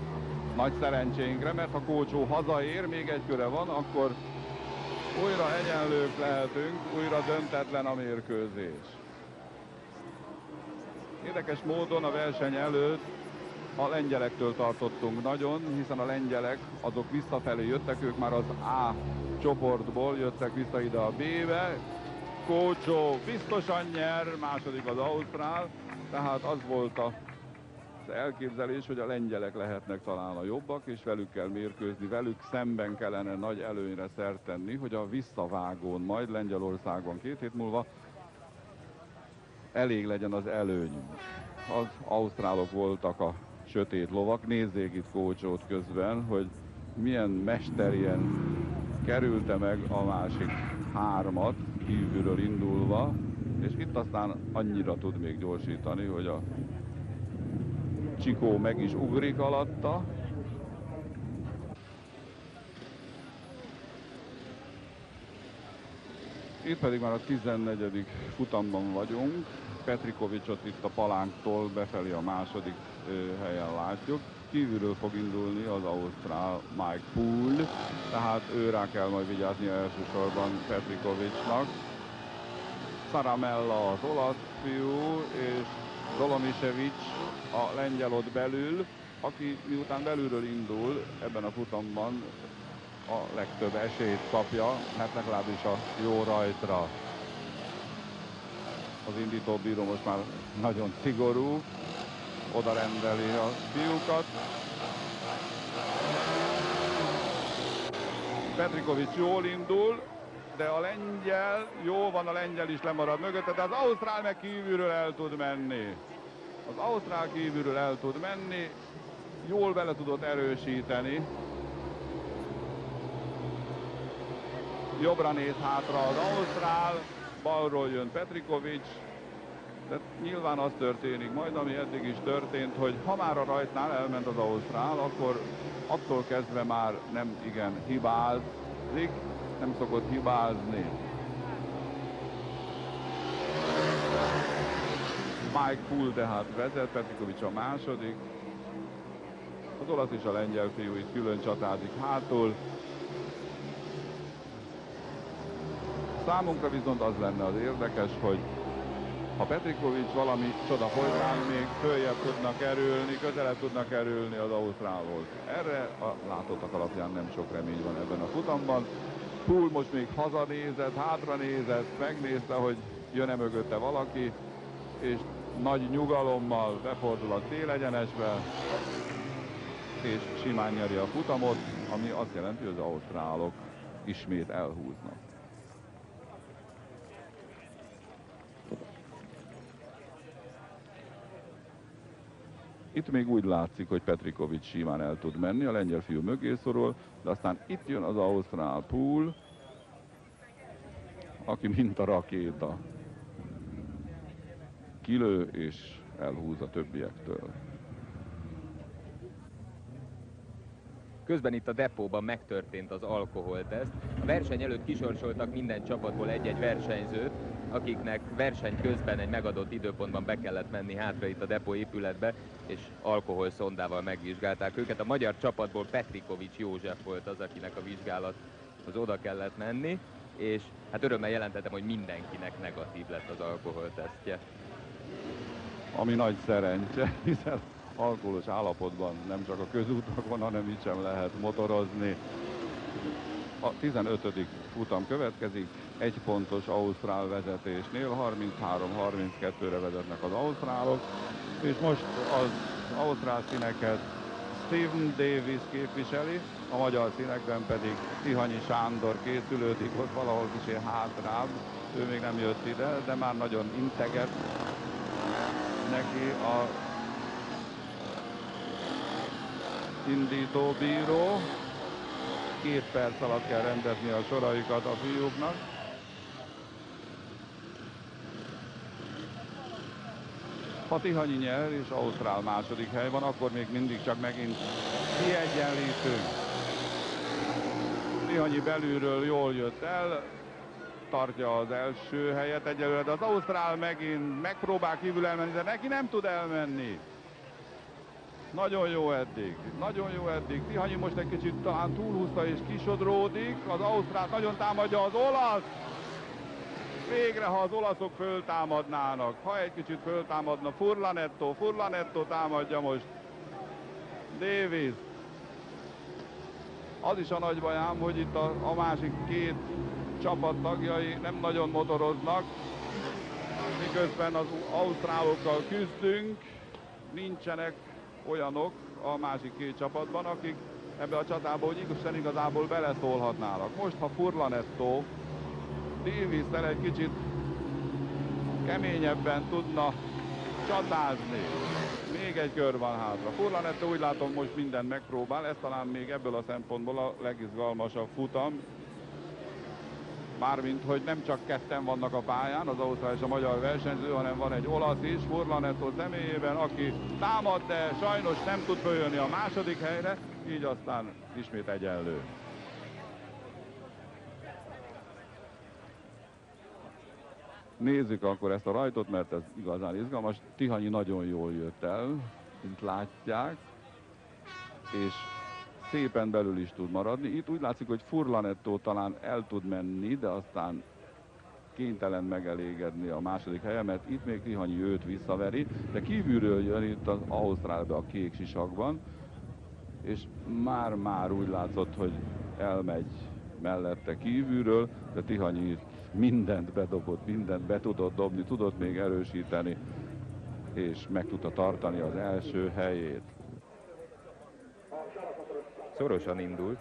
Nagy szerencsénkre, mert ha Kócsó hazaér, még egy köre van, akkor újra egyenlők lehetünk, újra döntetlen a mérkőzés. Érdekes módon a verseny előtt a lengyelektől tartottunk nagyon, hiszen a lengyelek azok visszafelé jöttek, ők már az A csoportból jöttek vissza ide a B-be. Kócsó biztosan nyer, második az ausztrál, tehát az volt az elképzelés, hogy a lengyelek lehetnek talán a jobbak, és velük kell mérkőzni, velük szemben kellene nagy előnyre szert tenni, hogy a visszavágón majd Lengyelországban 2 hét múlva elég legyen az előnyünk. Az ausztrálok voltak a sötét lovak, nézzék itt Kócsót közben, hogy milyen mesterien kerülte meg a másik 3-at kívülről indulva, és itt aztán annyira tud még gyorsítani, hogy a Csikó meg is ugrik alatta. Itt pedig már a 14. futamban vagyunk. Petrikovicsot itt a palánktól befelé a második helyen látjuk. Kívülről fog indulni az ausztrál Mike Poole, tehát ő rá kell majd vigyázni elsősorban Petrikovicsnak. Szaramella az olasz fiú, és Dolomisevic a lengyel ott belül, aki miután belülről indul ebben a futamban a legtöbb esélyt kapja, mert legalábbis a jó rajtra. Az indítóbíró most már nagyon szigorú, oda rendeli a fiúkat. Petrikovics jól indul, de a lengyel, jó van, a lengyel is lemarad mögötte, de az ausztrál meg kívülről el tud menni. Az ausztrál kívülről el tud menni, jól bele tudott erősíteni. Jobbra néz hátra az ausztrál, balról jön Petrikovics, de nyilván az történik majd, ami eddig is történt, hogy ha már a rajtnál elment az ausztrál, akkor attól kezdve már nem igen hibázik, nem szokott hibázni. Mike Poole tehát vezet, Petrikovics a második. Az olasz és a lengyel fiú itt külön csatázik hátul. Számunkra viszont az lenne az érdekes, hogy ha Petrikovics valami csoda folytán még följebb tudna kerülni, közelebb tudna kerülni az ausztrálhoz. Erre a látottak alapján nem sok remény van ebben a futamban. Poole most még hazanézett, hátra nézett, megnézte, hogy jön-e mögötte valaki, és nagy nyugalommal befordul a célegyenesbe, és simán nyeri a futamot, ami azt jelenti, hogy az ausztrálok ismét elhúznak. Itt még úgy látszik, hogy Petrikovics simán el tud menni, a lengyel fiú mögé szorul, de aztán itt jön az ausztrál Poole, aki mint a rakéta. kilő és elhúz a többiektől. Közben itt a depóban megtörtént az alkoholteszt. A verseny előtt kisorsoltak minden csapatból egy-egy versenyzőt, akiknek verseny közben egy megadott időpontban be kellett menni hátra itt a depó épületbe, és alkoholszondával megvizsgálták őket. A magyar csapatból Petrikovics József volt az, akinek a vizsgálathoz oda kellett menni, és hát örömmel jelentettem, hogy mindenkinek negatív lett az alkoholtesztje. Ami nagy szerencse, hiszen alkoholos állapotban nem csak a közútakon, hanem itt sem lehet motorozni. A 15. futam következik, egy pontos ausztrál vezetésnél, 33-32-re vezetnek az ausztrálok, és most az ausztrál színeket Stephen Davis képviseli, a magyar színekben pedig Tihanyi Sándor készülődik, ott valahol kicsit hátrább, ő még nem jött ide, de már nagyon integet neki a indítóbíró. 2 perc alatt kell rendezni a soraikat a fiúknak. Ha Tihanyi nyer és ausztrál második hely van, akkor még mindig csak megint kiegyenlítünk. Tihanyi belülről jól jött el, tartja az első helyet egyelőre, de az ausztrál megint megpróbál kívül elmenni, de neki nem tud elmenni. Nagyon jó eddig, nagyon jó eddig. Tihanyi most egy kicsit talán túlhúzta és kisodródik. Az ausztrál nagyon támadja az olasz. Végre, ha az olaszok föltámadnának. Ha egy kicsit föltámadna Furlanetto támadja most Davis. Az is a nagy bajám, hogy itt a másik 2 csapat tagjai nem nagyon motoroznak. Miközben az ausztrálokkal küzdünk, nincsenek olyanok a másik 2 csapatban, akik ebbe a csatába úgy igazából beleszólhatnának. Most, ha Furlanetto Davis-tel egy kicsit keményebben tudna csatázni, még egy kör van hátra. Furlanetto úgy látom most mindent megpróbál, ez talán még ebből a szempontból a legizgalmasabb futam. Mármint, hogy nem csak ketten vannak a pályán, az ausztrál és a magyar versenyző, hanem van egy olasz is, Furlanetto személyében, aki támad, de sajnos nem tud följönni a második helyre, így aztán ismét egyenlő. Nézzük akkor ezt a rajtot, mert ez igazán izgalmas. Tihanyi nagyon jól jött el, mint látják, és szépen belül is tud maradni. Itt úgy látszik, hogy Furlanetto talán el tud menni, de aztán kénytelen megelégedni a második helyen, mert itt még Tihanyi őt visszaveri, de kívülről jön itt az ausztrálbe a kék sisakban, és már úgy látszott, hogy elmegy mellette kívülről, de Tihanyi mindent bedobott, mindent be tudott dobni, tudott még erősíteni, és meg tudta tartani az első helyét. Szorosan indult.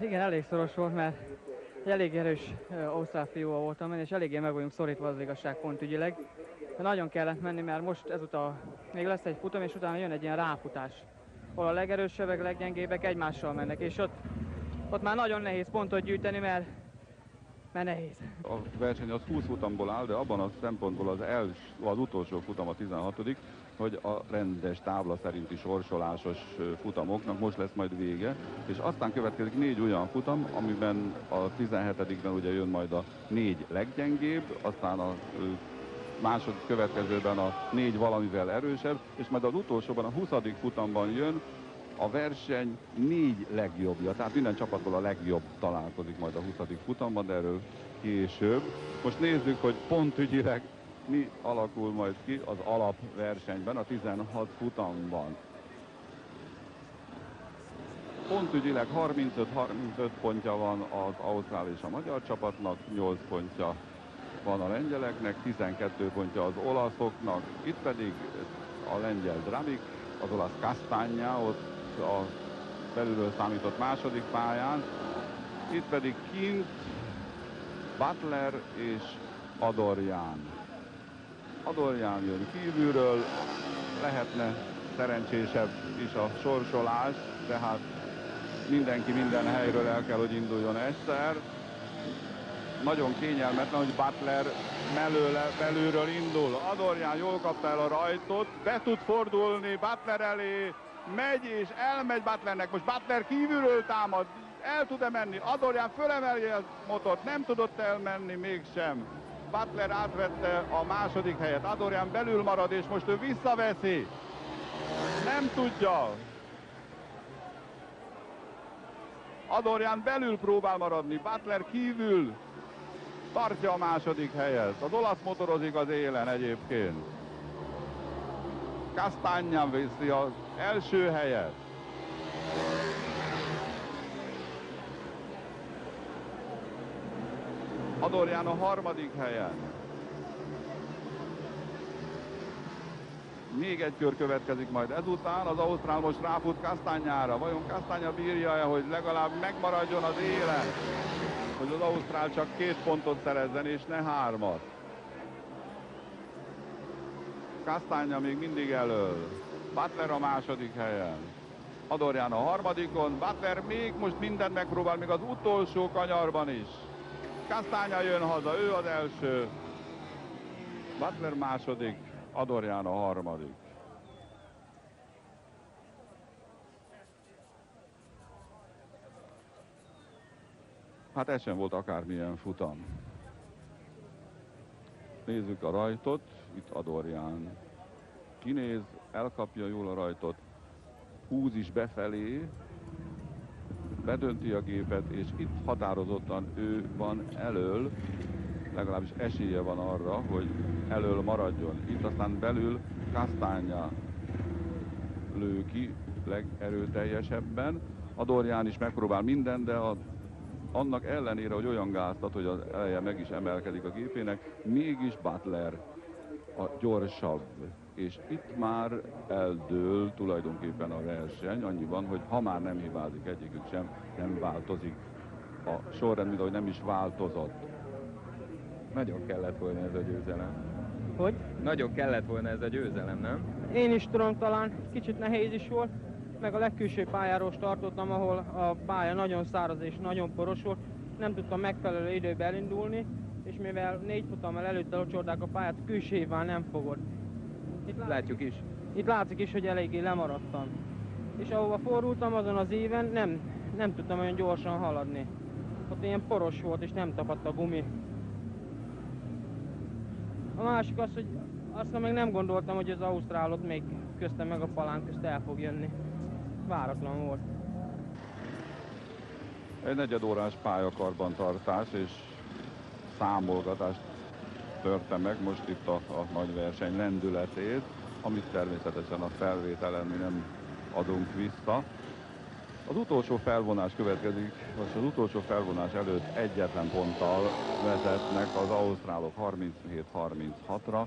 Igen, elég szoros volt, mert egy elég erős ausztrál fiúval voltam, és eléggé meg vagyunk szorítva az igazság pontügyileg. De nagyon kellett menni, mert most ezután még lesz egy futam, és utána jön egy ilyen ráfutás, ahol a legerősebbek, leggyengébbek egymással mennek, és ott már nagyon nehéz pontot gyűjteni, mert nehéz. A verseny az 20 futamból áll, de abban a szempontból az utolsó futam a 16., hogy a rendes tábla szerinti sorsolásos futamoknak most lesz majd vége, és aztán következik 4 olyan futam, amiben a 17-ben ugye jön majd a 4 leggyengébb, aztán a második következőben a 4 valamivel erősebb, és majd az utolsóban, a 20. futamban jön a verseny 4 legjobbja, tehát minden csapatból a legjobb találkozik majd a 20. futamban, de erről később. Most nézzük, hogy pontügyileg mi alakul majd ki az alapversenyben, a 16 futamban. Pontügyileg 35-35 pontja van az ausztrál és a magyar csapatnak, 8 pontja van a lengyeleknek, 12 pontja az olaszoknak, itt pedig a lengyel Dramik, az olasz Castagna, ott a belülről számított második pályán, itt pedig kint Butler és Adorján. Adorján jön kívülről, lehetne szerencsésebb is a sorsolás, tehát mindenki minden helyről el kell, hogy induljon egyszer. nagyon kényelmetlen, hogy Butler belülről indul. Adorján jól kapta el a rajtot, be tud fordulni Butler elé, megy és elmegy Butlernek. Most Butler kívülről támad, el tud-e menni? Adorján fölemeli a motort, nem tudott elmenni mégsem. Butler átvette a második helyet, Adorján belül marad, és most ő visszaveszi. Nem tudja. Adorján belül próbál maradni, Butler kívül tartja a második helyet. Az olasz motorozik az élen egyébként. Castagna viszi az első helyet. Adorján a harmadik helyen. Még egy kör következik majd ezután, az ausztrál most ráfut Castagnára. Vajon Castagna bírja-e, hogy legalább megmaradjon az élen? Hogy az ausztrál csak 2 pontot szerezzen, és ne 3-at. Castagna még mindig elől. Butler a második helyen. Adorján a harmadikon. Butler még most mindent megpróbál, még az utolsó kanyarban is. Castagna jön haza, ő az első. Butler második, Adorján a harmadik. Hát ez sem volt akármilyen futam. Nézzük a rajtot, itt Adorján kinéz, elkapja jól a rajtot, húz is befelé, bedönti a gépet, és itt határozottan ő van elől, legalábbis esélye van arra, hogy elől maradjon. Itt aztán belül Castagna lő ki legerőteljesebben. Adorján is megpróbál minden, de annak ellenére, hogy olyan gáztat, hogy az eleje meg is emelkedik a gépének, mégis Butler a gyorsabb. És itt már eldől tulajdonképpen a verseny, annyiban, hogy ha már nem hibázik egyikük sem, nem változik a sorrend, mint ahogy nem is változott. Nagyon kellett volna ez a győzelem. Hogy? Nagyon kellett volna ez a győzelem, nem? Én is tudom, talán kicsit nehéz is volt, meg a legkülső pályáról startoltam, ahol a pálya nagyon száraz és nagyon poros volt. Nem tudtam megfelelő időben elindulni, és mivel 4 futammal előtte locsordák a pályát, a külsőjével nem fogod. Látjuk is. Itt látszik is, hogy eléggé lemaradtam. És ahova fordultam azon az éven, nem tudtam olyan gyorsan haladni. Ott ilyen poros volt, és nem tapadt a gumi. A másik az, hogy aztán meg nem gondoltam, hogy az ausztrálot még köztem meg a palánk közt el fog jönni. Váratlan volt. Egy negyedórás pályakarbantartás és számolgatást törte meg most itt a nagy verseny lendületét, amit természetesen a felvételen mi nem adunk vissza. Az utolsó felvonás következik, most az utolsó felvonás előtt egyetlen ponttal vezetnek az ausztrálok 37-36-ra.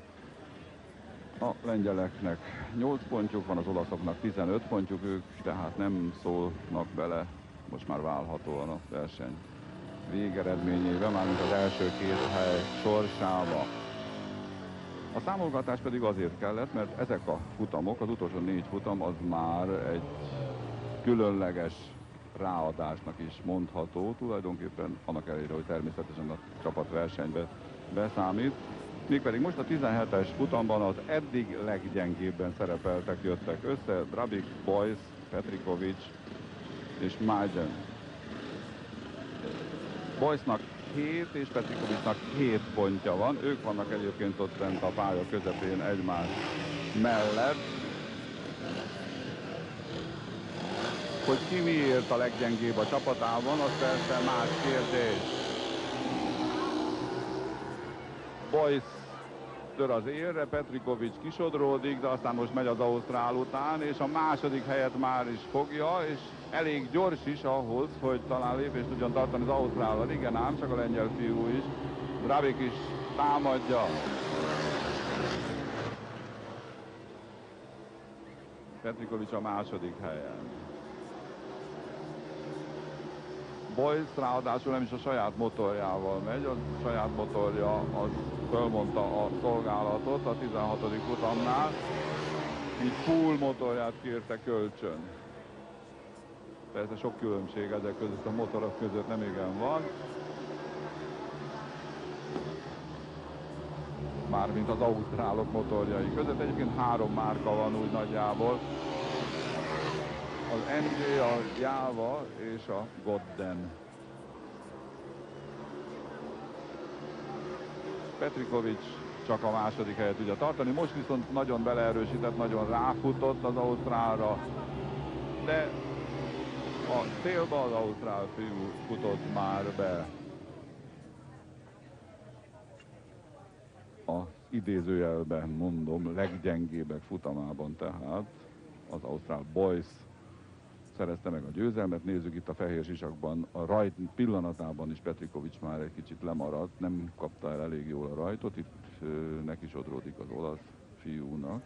A lengyeleknek 8 pontjuk van, az olaszoknak 15 pontjuk, ők tehát nem szólnak bele, most már válhatóan a verseny végeredményében, mármint az első 2 hely sorsába. A számolgatás pedig azért kellett, mert ezek a futamok, az utolsó 4 futam, az már egy különleges ráadásnak is mondható, tulajdonképpen annak ellenére, hogy természetesen a csapatversenybe beszámít. Mégpedig most a 17-es futamban az eddig leggyengébben szerepeltek, jöttek össze, Drabik, Boyce, Petrikovics és Maiden. Boyce-nak 7 és Petrikovicsnak 7 pontja van, ők vannak egyébként ott bent a pálya közepén egymás mellett. Hogy ki miért a leggyengébb a csapatában, az persze más kérdés. Boyce tör az élre, Petrikovics kisodródik, de aztán most megy az ausztrál után, és a második helyet már is fogja, és elég gyors is ahhoz, hogy talán lépést tudjon tartani az ausztrállal. Igen ám, csak a lengyel fiú is. Drabik is támadja. Petrikovics a második helyen. Boyce ráadásul nem is a saját motorjával megy, a saját motorja az fölmondta a szolgálatot a 16. futamnál, így full motorját kérte kölcsön. Persze sok különbség ezek között, a motorok között nem igen van. mármint az ausztrálok motorjai között. Egyébként 3 márka van úgy nagyjából. Az NJ, a Java és a Godden. Petrikovics csak a második helyet tudja tartani, most viszont nagyon beleerősített, nagyon ráfutott az ausztrálra, de a célba az ausztrál fiú futott már be. Az idézőjelben mondom, leggyengébbek futamában tehát az ausztrál Boyce szerezte meg a győzelmet. Nézzük itt a fehér sisakban, a rajt pillanatában is Petrikovics már egy kicsit lemaradt, nem kapta el elég jól a rajtot, itt neki sodródik az olasz fiúnak.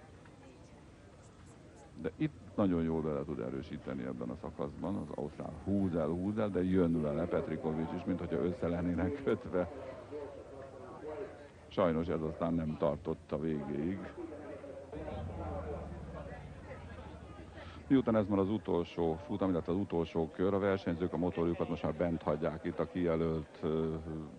De itt nagyon jól bele tud erősíteni ebben a szakaszban, az ausztrál húz el, de jön vele Petrikovics is, mint hogyha össze lennének kötve. Sajnos ez aztán nem tartott a végéig. Miután ez már az utolsó futam, illetve az utolsó kör, a versenyzők a motorjukat most már bent hagyják itt a kijelölt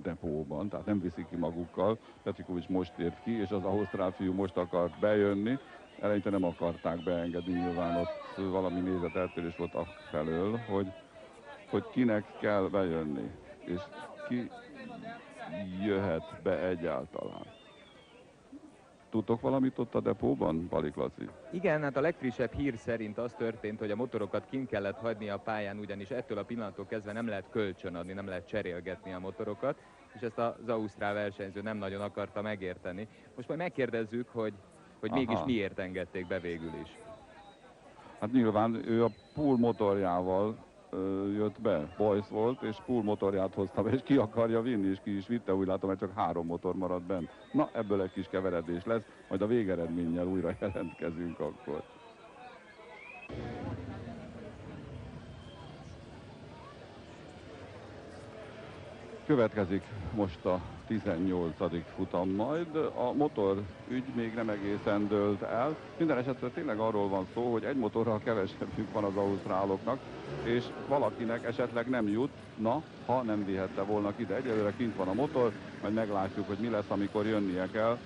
depóban, tehát nem viszik ki magukkal. Petrikovics most ért ki, és az ausztrál fiú most akart bejönni. Eleinte nem akarták beengedni, nyilván ott valami nézeteltérés volt afelől, hogy kinek kell bejönni, és ki jöhet be egyáltalán. Tudtok valamit ott a depóban, Palik Laci? Igen, hát a legfrissebb hír szerint az történt, hogy a motorokat kint kellett hagyni a pályán, ugyanis ettől a pillanattól kezdve nem lehet kölcsönadni, nem lehet cserélgetni a motorokat, és ezt az ausztrál versenyző nem nagyon akarta megérteni. Most majd megkérdezzük, hogy mégis miért engedték be végül is. Hát nyilván ő a pool motorjával jött be, Boyce volt, és pool motorját hozta be, és ki akarja vinni, és ki is vitte, úgy látom, hogy csak 3 motor maradt bent. Na, ebből egy kis keveredés lesz, majd a végeredménnyel újra jelentkezünk akkor. Következik most a 18. futam majd. A motor ügy még nem egészen dőlt el. Minden esetre tényleg arról van szó, hogy egy motorral kevesebbük van az ausztráloknak, és valakinek esetleg nem jut, na, ha nem vihette volna ide. Egyelőre kint van a motor, majd meglátjuk, hogy mi lesz, amikor jönnie kell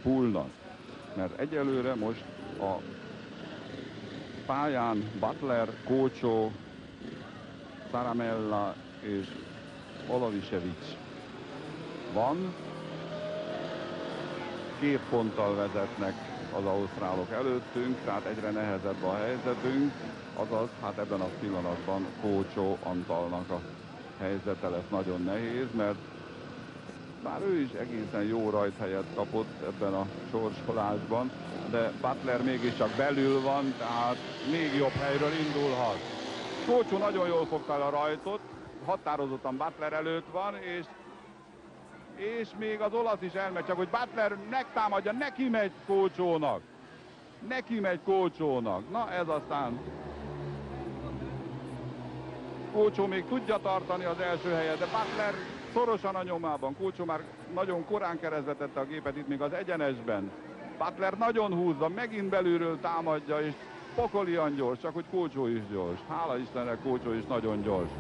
Poolnak. Mert egyelőre most a pályán Butler, Kócsó, Saramella és Olavisevics van. 2 ponttal vezetnek az ausztrálok előttünk, tehát egyre nehezebb a helyzetünk, azaz hát ebben a pillanatban Kócsó Antalnak a helyzete lesz nagyon nehéz, mert bár ő is egészen jó rajthelyet kapott ebben a sorsolásban, de Butler mégiscsak belül van, tehát még jobb helyről indulhat. Kócsó nagyon jól fogta el a rajtot, határozottan Butler előtt van, és még az olasz is elmegy, csak hogy Butler megtámadja, neki megy Kócsónak. Na ez aztán Kócsó még tudja tartani az első helyet, de Butler szorosan a nyomában. Kócsó már nagyon korán keresztbe tette a gépet itt még az egyenesben. Butler nagyon húzza, megint belülről támadja, és pokolian gyors, csak hogy Kócsó is gyors. Hála Istennek, Kócsó is nagyon gyors.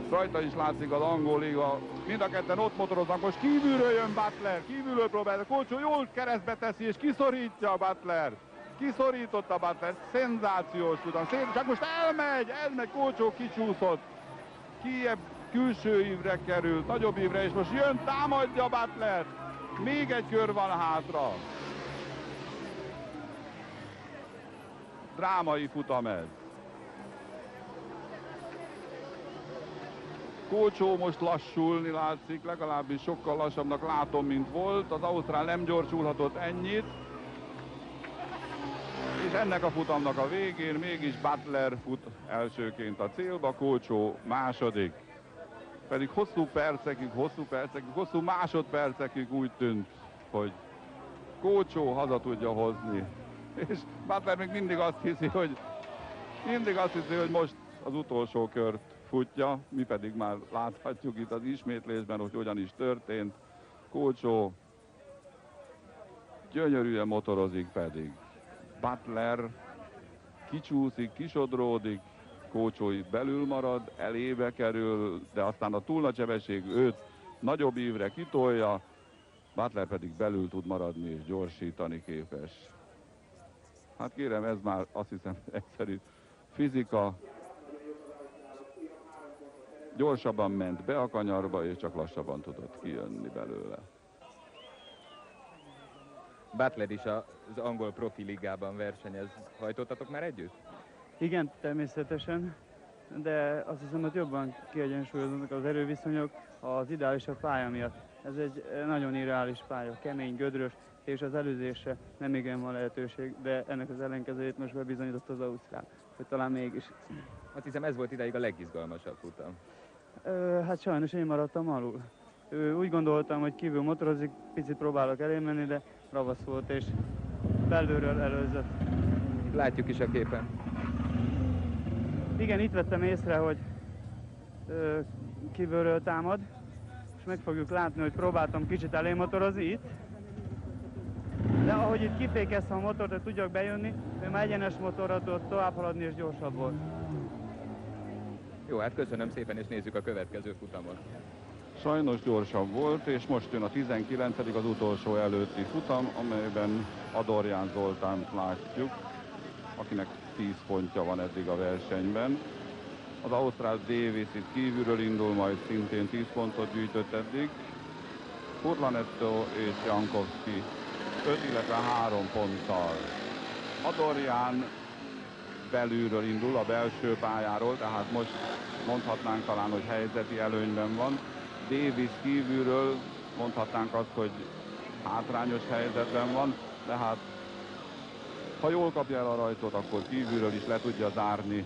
Rajta is látszik az angol liga, mind a ketten ott motoroznak, most kívülről jön Butler, kívülről próbálja, Kócsó jól keresztbe teszi, és kiszorítja a Butler. Kiszorította Butler, szenzációs tudom, csak most elmegy, Kócsó kicsúszott, kijebb külső ívre került, nagyobb ívre, és most jön, támadja Butler, még egy kör van hátra. Drámai futam ez. Kócsó most lassulni látszik, legalábbis sokkal lassabbnak látom, mint volt. Az ausztrál nem gyorsulhatott ennyit. És ennek a futamnak a végén mégis Butler fut elsőként a célba, Kócsó második. Pedig hosszú másodpercekig úgy tűnt, hogy Kócsó haza tudja hozni. És Butler még mindig azt hiszi, hogy most az utolsó kört futja, mi pedig már láthatjuk itt az ismétlésben, hogy hogyan is történt. Kócsó gyönyörűen motorozik pedig. Butler kicsúszik, kisodródik, Kócsó itt belül marad, elébe kerül, de aztán a túl nagy sebesség őt nagyobb ívre kitolja, Butler pedig belül tud maradni és gyorsítani képes. Hát kérem, ez már azt hiszem egyszerű fizika. Gyorsabban ment be a kanyarba, és csak lassabban tudott kijönni belőle. Butler is az angol profi ligában versenyez. Hajtottatok már együtt? Igen, természetesen, de azt hiszem, hogy jobban kiegyensúlyoznak az erőviszonyok az ideálisabb pálya miatt. Ez egy nagyon irreális pálya, kemény, gödrös, és az előzésre nem igen van lehetőség, de ennek az ellenkezőjét most bebizonyított az ausztrál, hogy talán mégis. Azt hiszem, ez volt idáig a legizgalmasabb futam. Hát sajnos én maradtam alul. Úgy gondoltam, hogy kívül motorozik, picit próbálok elé menni, de ravasz volt, és belülről előzött. Látjuk is a képen. Igen, itt vettem észre, hogy kívülről támad, és meg fogjuk látni, hogy próbáltam kicsit elé motorozni itt. De ahogy itt kifékeztem a motort, hogy tudjak bejönni, ő már egyenes motorra tudott tovább haladni, és gyorsabb volt. Jó, hát köszönöm szépen, és nézzük a következő futamot. Sajnos gyorsabb volt, és most jön a 19. az utolsó előtti futam, amelyben Adorján Zoltánt látjuk, akinek 10 pontja van eddig a versenyben. Az ausztrál Davis itt kívülről indul, majd szintén 10 pontot gyűjtött eddig. Furlanetto és Jankowski 5, illetve 3 ponttal. Adorján belülről indul, a belső pályáról, tehát most mondhatnánk talán, hogy helyzeti előnyben van. Davis kívülről mondhatnánk azt, hogy hátrányos helyzetben van, de hát ha jól kapja el a rajtot, akkor kívülről is le tudja zárni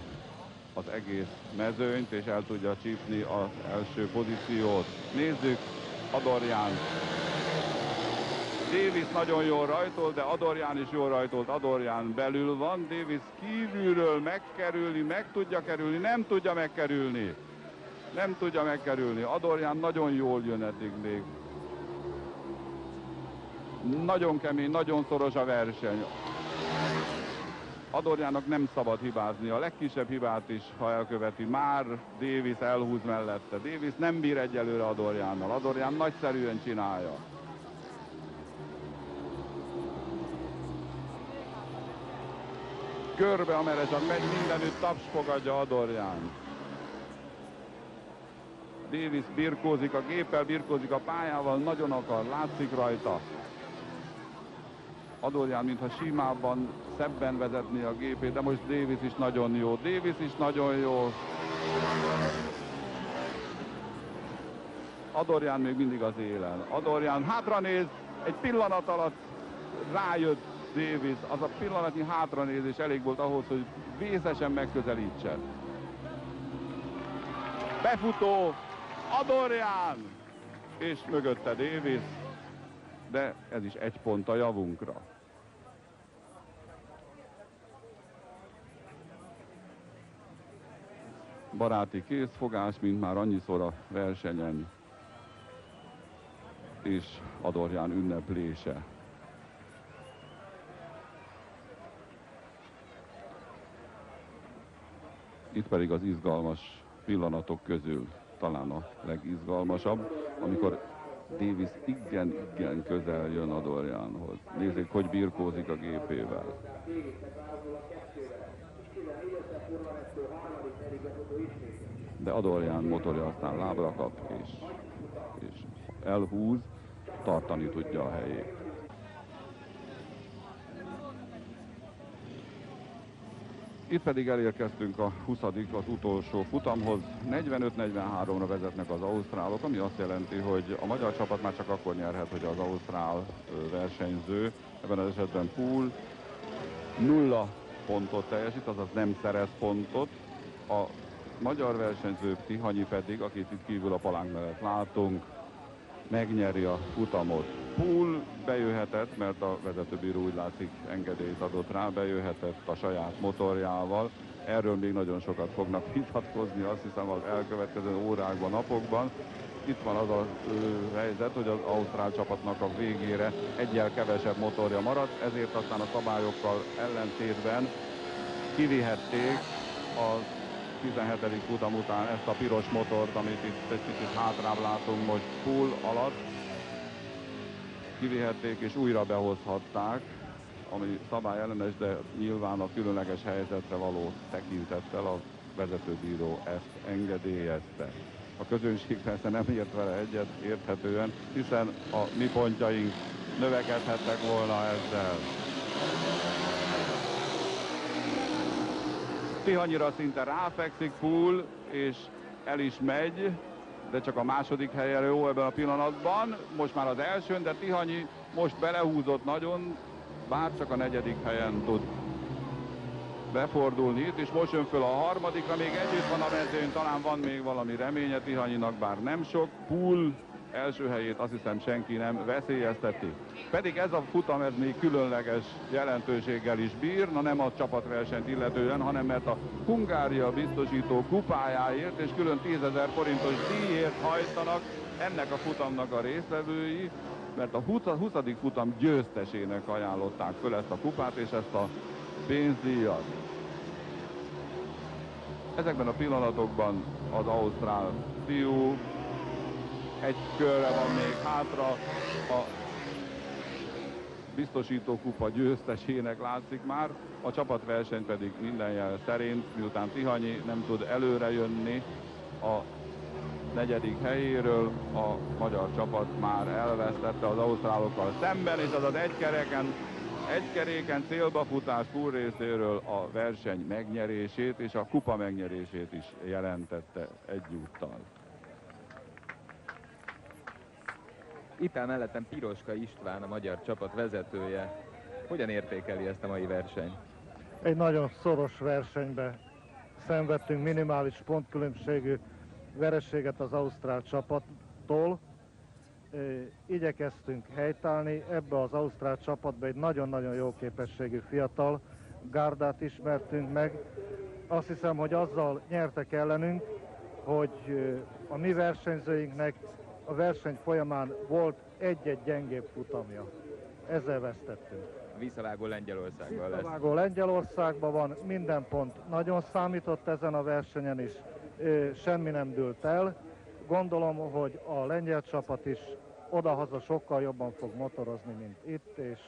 az egész mezőnyt, és el tudja csípni az első pozíciót. Nézzük Adorján. Davis nagyon jól rajtolt, de Adorján is jól rajtolt. Adorján belül van, Davis kívülről megkerülni, meg tudja kerülni, nem tudja megkerülni. Nem tudja megkerülni. Adorján nagyon jól jön eddig még. Nagyon kemény, nagyon szoros a verseny. Adorjának nem szabad hibázni. A legkisebb hibát is, ha elköveti, már Davis elhúz mellette. Davis nem bír egyelőre Adorjánnal. Adorján nagyszerűen csinálja. Körbe, amerre csak megy, mindenütt taps fogadja Adorján. Davis birkózik a géppel, birkózik a pályával, nagyon akar, látszik rajta. Adorján, mintha simábban, szebben vezetni a gépét, de most Davis is nagyon jó. Davis is nagyon jó. Adorján még mindig az élen. Adorján hátranéz, egy pillanat alatt rájött Davis. Az a pillanatnyi hátranézés elég volt ahhoz, hogy vészesen megközelítse. Befutó, Adorján! És mögötte Davis, de ez is 1 pont a javunkra. Baráti készfogás, mint már annyiszor a versenyen, és Adorján ünneplése. Itt pedig az izgalmas pillanatok közül talán a legizgalmasabb, amikor Davis igen közel jön Adorjánhoz. Nézzék, hogy birkózik a gépével. De Adorján motorja aztán lábra kap, és elhúz, tartani tudja a helyét. Itt pedig elérkeztünk a 20. az utolsó futamhoz. 45-43-ra vezetnek az ausztrálok, ami azt jelenti, hogy a magyar csapat már csak akkor nyerhet, hogy az ausztrál versenyző, ebben az esetben Poole 0 pontot teljesít, azaz nem szerez pontot. A magyar versenyző Tihanyi pedig, akit itt kívül a palánk mellett látunk, megnyeri a futamot. Poole bejöhetett, mert a vezetőbíró úgy látszik engedélyt adott rá, bejöhetett a saját motorjával. Erről még nagyon sokat fognak vitatkozni, azt hiszem, az elkövetkező órákban, napokban. Itt van az a helyzet, hogy az ausztrál csapatnak a végére egyel kevesebb motorja maradt, ezért aztán a szabályokkal ellentétben kivihették a 17. futam után ezt a piros motort, amit itt egy kicsit hátrább látunk most Poole alatt. kivihették és újra behozhatták, ami szabályellenes, de nyilván a különleges helyzetre való tekintettel a vezetőbíró ezt engedélyezte. A közönség persze nem ért vele egyet érthetően, hiszen a mi pontjaink növekedhettek volna ezzel. Tihanyira szinte ráfekszik Pool, és el is megy, de csak a második helyen jó ebben a pillanatban. Most már az elsőn, de Tihanyi most belehúzott nagyon, bár csak a negyedik helyen tud befordulni itt, és most jön föl a harmadikra, még együtt van a mezőn, talán van még valami reménye Tihanyinak, bár nem sok. Pool első helyét azt hiszem senki nem veszélyezteti. Pedig ez a futam ez még különleges jelentőséggel is bír, na nem a csapatversenyt illetően, hanem mert a Hungária biztosító kupájáért és külön 10 000 forintos díjért hajtanak ennek a futamnak a résztvevői, mert a 20. futam győztesének ajánlották föl ezt a kupát és ezt a pénzdíjat. Ezekben a pillanatokban az ausztrál fiú egy körre van még hátra, a biztosítókupa győztesének látszik már, a csapatverseny pedig minden jel szerint, miután Tihanyi nem tud előre jönni a negyedik helyéről, a magyar csapat már elvesztette az ausztrálokkal szemben, és az az egykeréken célbafutás Pool részéről a verseny megnyerését és a kupa megnyerését is jelentette egyúttal. Itt áll mellettem Piroska István, a magyar csapat vezetője. Hogyan értékeli ezt a mai versenyt? Egy nagyon szoros versenybe szenvedtünk minimális pontkülönbségű vereséget az ausztrál csapattól. Igyekeztünk helytállni, ebbe az ausztrál csapatba egy nagyon-nagyon jó képességű fiatal gárdát ismertünk meg. Azt hiszem, hogy azzal nyertek ellenünk, hogy a mi versenyzőinknek a verseny folyamán volt egy-egy gyengébb futamja. Ezzel vesztettünk. A visszavágó Lengyelországban lesz. Visszavágó Lengyelországban van, minden pont nagyon számított ezen a versenyen is, semmi nem dőlt el. Gondolom, hogy a lengyel csapat is odahaza sokkal jobban fog motorozni, mint itt, és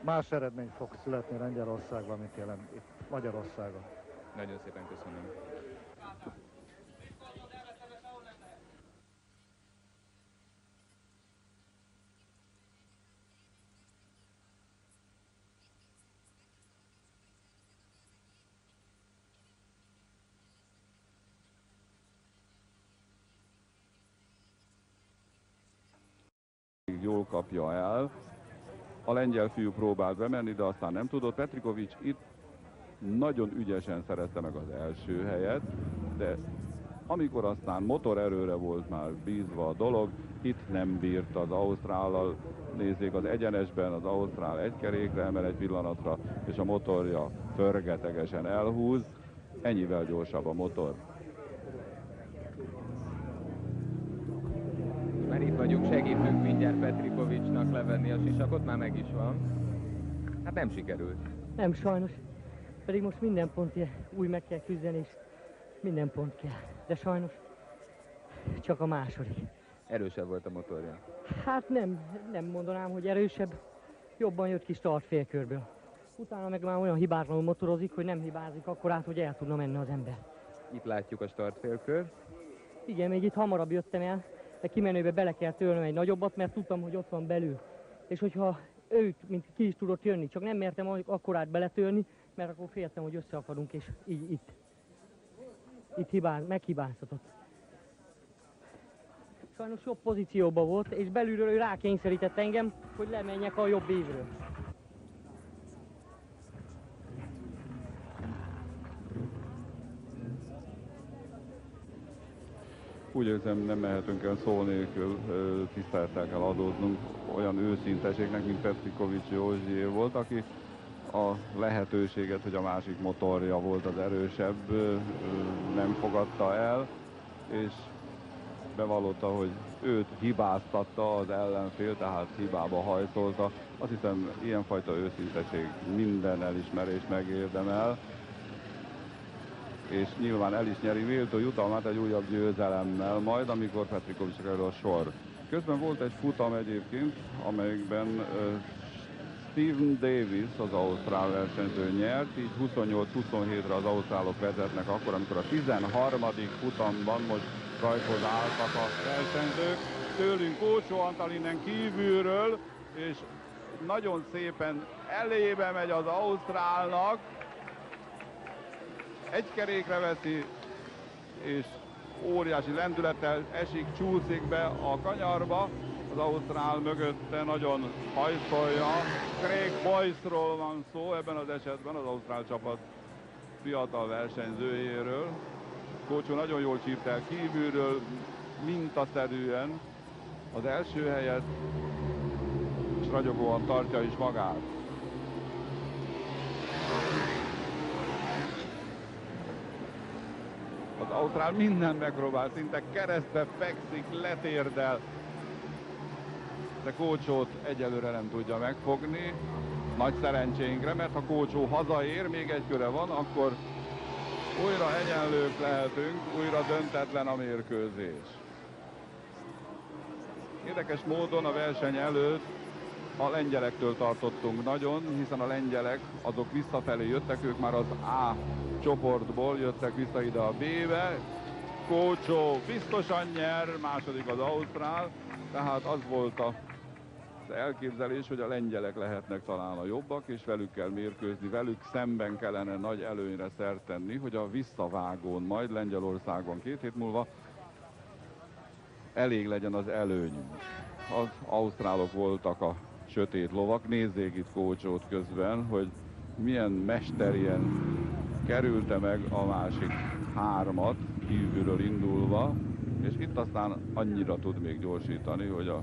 más eredmény fog születni Lengyelországban, mint jelen itt Magyarországon. Nagyon szépen köszönöm. Jól kapja el. A lengyel fiú próbált bemenni, de aztán nem tudott. Petrikovics itt nagyon ügyesen szerezte meg az első helyet, de amikor aztán motorerőre volt már bízva a dolog, itt nem bírt az ausztrállal. Nézzék, az egyenesben az ausztrál egy kerékre emel egy pillanatra, és a motorja förgetegesen elhúz. Ennyivel gyorsabb a motor. Már itt vagyunk, segítünk mindjárt Petrikovicsnak levenni a sisakot, már meg is van. Hát nem sikerült. Nem sajnos. Pedig most minden pontja új meg kell küzdeni, és minden pont kell. De sajnos csak a második. Erősebb volt a motorja. Hát nem mondanám, hogy erősebb. Jobban jött ki start félkörből. Utána meg már olyan hibátlanul motorozik, hogy nem hibázik akkor át, hogy el tudna menni az ember. Itt látjuk a startfélkör. Igen, még itt hamarabb jöttem el, de kimenőbe bele kell tölnöm egy nagyobbat, mert tudtam, hogy ott van belül. És hogyha őt, mint ki is tudott jönni, csak nem mertem akkorát beletörni, mert akkor féltem, hogy összeakadunk, és így itt meghibáztatott. Sajnos jobb pozícióban volt, és belülről ő rákényszerített engem, hogy lemenjek a jobb évről. Úgy érzem, nem mehetünk el szó nélkül, tisztelettel kell adóznunk olyan őszinteségnek, mint Petrikovics Józsié volt, aki a lehetőséget, hogy a másik motorja volt az erősebb, nem fogadta el, és bevallotta, hogy őt hibáztatta az ellenfél, tehát hibába hajszolta. Azt hiszem, ilyenfajta őszinteség minden elismerést megérdemel, és nyilván el is nyeri méltó jutalmát egy újabb győzelemmel majd, amikor Petrikovicsra kerül a sor. Közben volt egy futam egyébként, amelyikben Steven Davis, az ausztrál versenyző nyert, így 28-27-re az ausztrálok vezetnek akkor, amikor a 13. futamban most rajthoz álltak a versenyzők. Tőlünk Kócsó Antal innen kívülről, és nagyon szépen elébe megy az ausztrálnak. Egy kerékre veszi, és óriási lendülettel esik, csúszik be a kanyarba. Az ausztrál mögötte nagyon hajszolja. Craig Boyce-ról van szó ebben az esetben, az ausztrál csapat fiatal versenyzőjéről. Kócsó nagyon jól csípt el kívülről, mintaszerűen az első helyet, és ragyogóan tartja is magát. Az ausztrál minden megpróbál, szinte keresztbe fekszik, letérdel, de Kócsót egyelőre nem tudja megfogni. Nagy szerencsénkre, mert ha Kócsó hazaér, még egy köre van, akkor újra egyenlők lehetünk, újra döntetlen a mérkőzés. Érdekes módon a verseny előtt a lengyelektől tartottunk nagyon, hiszen a lengyelek azok visszafelé jöttek, ők már az A csoportból jöttek vissza ide a B-be. Kócsó biztosan nyer, második az ausztrál, tehát az volt az elképzelés, hogy a lengyelek lehetnek talán a jobbak, és velük kell mérkőzni, velük szemben kellene nagy előnyre szert tenni, hogy a visszavágón majd Lengyelországban 2 hét múlva elég legyen az előnyünk. Az ausztrálok voltak a sötét lovak, nézzék itt Kócsót közben, hogy milyen mesterien kerülte meg a másik 3-at kívülről indulva, és itt aztán annyira tud még gyorsítani, hogy a